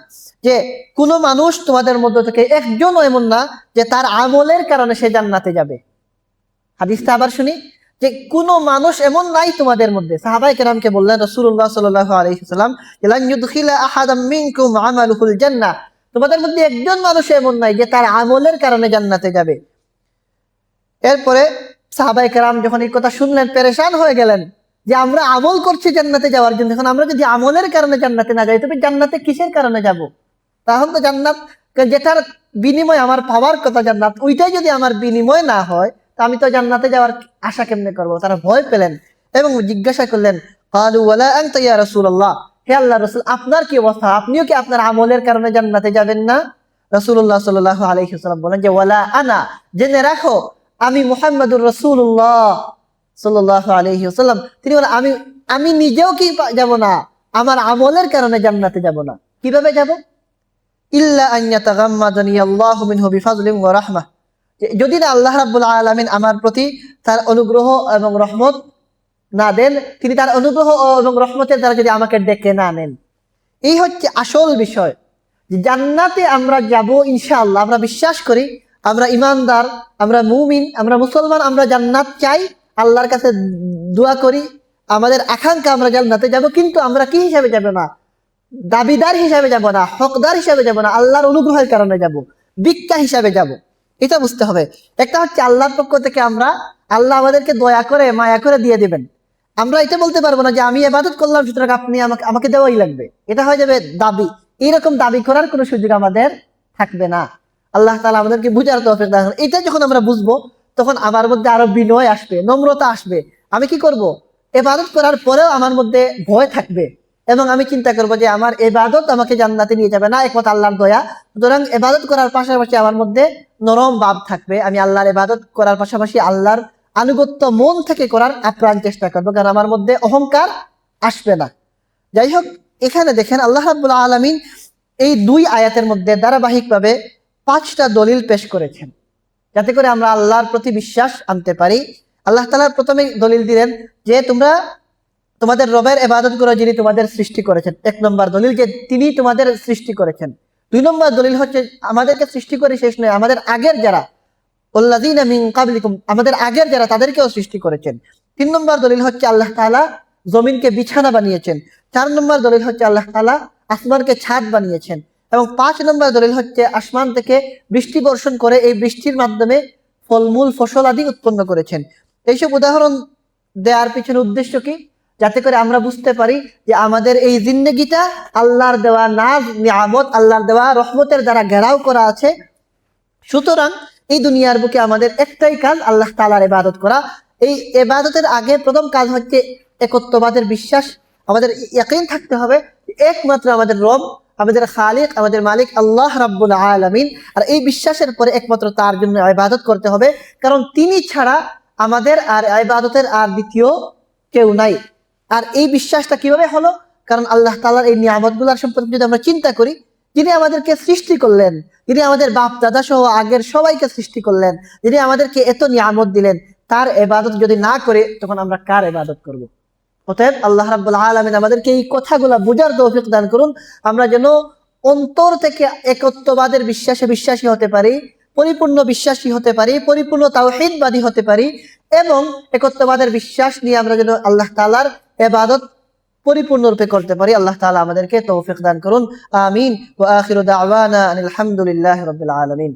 যে কোন মানুষ তোমাদের মধ্য থেকে একজনও এমন না যে তার আমলের কারণে সে জান্নাতে যাবে। হাদিসটা আবার শুনি, যে কোন মানুষ এমন নাই তোমাদের মধ্যে। সাহাবায়ে কেরামকে বললেন রাসূলুল্লাহ সাল্লাল্লাহু আলাইহি ওয়াসাল্লাম, লান ইউদখিলা আহাদাম মিনকুম আমালুহুল জান্নাহ, তোমাদের মধ্যে একজন মানুষ এমন নাই যে তার আমলের কারণে জান্নাতে যাবে। এরপরে সাহাবায়ে কেরাম যখন এই কথা শুনলেন পেরেশান হয়ে গেলেন, যে আমরা আমল করছি জান্নাতে যাওয়ার জন্য। এখন আমরা যদি আমলের কারণে জান্নাতে না যাই, তবে জান্নাতে কিসের কারণে যাব? তখন তো জান্নাত যেটার বিনিময় আমার পাওয়ার কথা জান্নাত, ওইটাই যদি আমার বিনিময় না হয়, তা আমি তো জান্নাতে যাওয়ার আশা কেমনে করব? তারা ভয় পেলেন এবং জিজ্ঞাসা করলেন, ক্বালু ওয়ালা আনতা ইয়া রাসূলুল্লাহ, হে আল্লাহর রাসূল, আপনার কি অবস্থা? আপনিও কি আপনার আমলের কারণে জান্নাতে যাবেন না? রাসূলুল্লাহ সাল্লাল্লাহু আলাইহি ওয়াসাল্লাম বলেন যে ওয়ালা আনা, জেনে রাখো আমি মুহাম্মাদুর রাসূলুল্লাহ সাল্লাল্লাহু আলাইহি ওয়াসাল্লাম, তিনি বলেন আমি নিজেও কি যাব না, আমার আমলের কারণে জান্নাতে যাব না। কিভাবে যাব? ইল্লা আন ইয়াতাগাম্মাদানি আল্লাহু মিনহু বিফাজলিন ওয়া রাহমাহ, যদি না আল্লাহ রাব্বুল আলামিন আমার প্রতি তার অনুগ্রহ এবং রহমত না দেন, তিনি তার অনুগ্রহ এবং রহমতের দ্বারা যদি আমাকে ডেকে না নেন। এই হচ্ছে আসল বিষয়, যে জান্নাতে আমরা যাব ইনশাআল্লাহ। আমরা বিশ্বাস করি, আমরা ইমানদার, আমরা মুমিন, আমরা মুসলমান, আমরা জান্নাত চাই, আল্লাহর কাছে দোয়া করি, আমাদের আকাঙ্ক্ষা আমরা জান্নাতে যাব। কিন্তু আমরা কি হিসাবে যাব না? দাবিদার হিসাবে যাব না, হকদার হিসাবে যাব না, আল্লাহর অনুগ্রহের কারণে যাব, ভিক্ষা হিসাবে যাব। এটা বুঝতে হবে। একটা হচ্ছে আল্লাহর পক্ষ থেকে আল্লাহ আমাদেরকে দয়া করে মায়া করে দিয়ে দিবেন। আমরা এটা বলতে পারবো না যে আমি ইবাদত করলাম সুতরাং আপনি আমাকে দেওয়াই লাগবে। এটা হয়ে যাবে দাবি। এইরকম দাবি করার কোনো সুযোগ আমাদের থাকবে না। আল্লাহ তাআলা আমাদেরকে বুঝার তৌফিক দান করুন। এটা যখন আমরা বুঝবো, তখন আমার মধ্যে আরো বিনয় আসবে, নম্রতা আসবে। আমি কি করব? ইবাদত করার পরেও আমার মধ্যে ভয় থাকবে এবং আমি চিন্তা করবো যে আমার ইবাদত আমাকে জান্নাতে নিয়ে যাবে না, একমাত্র আল্লাহর দয়া। সুতরাং ইবাদত করার পাশাপাশি আমার মধ্যে নরম ভাব থাকবে। আমি আল্লাহর ইবাদত করার পাশাপাশি আল্লাহর আনুগত্য মন থেকে করার আপ্রাণ চেষ্টা করবো, কারণ আমার মধ্যে অহংকার আসবে না। যাই হোক, এখানে দেখেন আল্লাহ রাব্বুল আলামিন এই দুই আয়াতের মধ্যে ধারাবাহিকভাবে 5টা দলিল পেশ করেছেন, যাতে করে আমরা আল্লাহর প্রতি বিশ্বাস আনতে পারি। আল্লাহ তাআলা প্রথমে দলিল দিলেন যে তোমরা তোমাদের রবের ইবাদত করো যিনি তোমাদের সৃষ্টি করেছেন। 1 নম্বর দলিল, যে তিনি তোমাদের সৃষ্টি করেছেন। 2 নম্বর দলিল হচ্ছে আমাদেরকে সৃষ্টি করে শেষ নয়, আমাদের আগের যারা ওয়াল্লাযীনা মিন ক্বাবলিকুম, আমাদের আগের যারা তাদেরকেও সৃষ্টি করেছেন। 3 নম্বর দলিল হচ্ছে আল্লাহ তাআলা জমিনকে বিছানা বানিয়েছেন। 4 নম্বর দলিল হচ্ছে আল্লাহ তাআলা আসমানকে ছাদ বানিয়েছেন। এবং 5 নম্বর দলিল হচ্ছে আসমান থেকে বৃষ্টি বর্ষণ করে এই বৃষ্টির মাধ্যমে ফলমূল ফসল আদি উৎপন্ন করেছেন। এইসব উদাহরণ দেওয়ার পিছনে উদ্দেশ্য কি? যাতে করে আমরা বুঝতে পারি যে আমাদের এই জিন্দেগিটা আল্লাহর দেওয়া নাজ নিয়ামত, আল্লাহর দেওয়া রহমতের দ্বারা ঘেরাও করা আছে। সুতরাং এই দুনিয়ার বুকে আমাদের একটাই কাজ, আল্লাহ তাআলার ইবাদত করা। এই ইবাদতের আগে প্রথম কাজ হচ্ছে একত্ববাদের বিশ্বাস। আমাদের ইয়াকিন থাকতে হবে একমাত্র আমাদের রব, আমাদের খালিক, আমাদের মালিক আল্লাহ রাব্বুল আলামিন। আর এই বিশ্বাসের পরে একমাত্র তার জন্য ইবাদত করতে হবে, কারণ তিনি ছাড়া আমাদের আর ইবাদতের আর দ্বিতীয় কেউ নাই। আর এই বিশ্বাসটা কিভাবে হলো? কারণ আল্লাহ তাআলার এই নিয়ামতগুলোর সম্পর্কে যদি আমরা চিন্তা করি, যিনি আমাদেরকে সৃষ্টি করলেন, যিনি আমাদের বাপ দাদা সহ আগের সবাইকে সৃষ্টি করলেন, যিনি আমাদেরকে এত নিয়ামত দিলেন, তার ইবাদত যদি না করে তখন আমরা কার ইবাদত করব? অতএব আল্লাহ রাব্বুল আলামিন আমাদেরকে এই কথাগুলো বুঝার তৌফিক দান করুন, আমরা যেন অন্তর থেকে একত্ববাদের বিশ্বাসী হতে পারি, পরিপূর্ণ বিশ্বাসী হতে পারি, পরিপূর্ণ তাওহীদবাদী হতে পারি, এবং একত্ববাদের বিশ্বাস নিয়ে আমরা যেন আল্লাহ তাআলার ইবাদত পরিপূর্ণরূপে করতে পারি। আল্লাহ তাআলা আমাদেরকে তৌফিক দান করুন। আমিন। ওয়া আখিরু দাওয়ানা আনিল হামদুলিল্লাহি রাব্বিল আলামিন।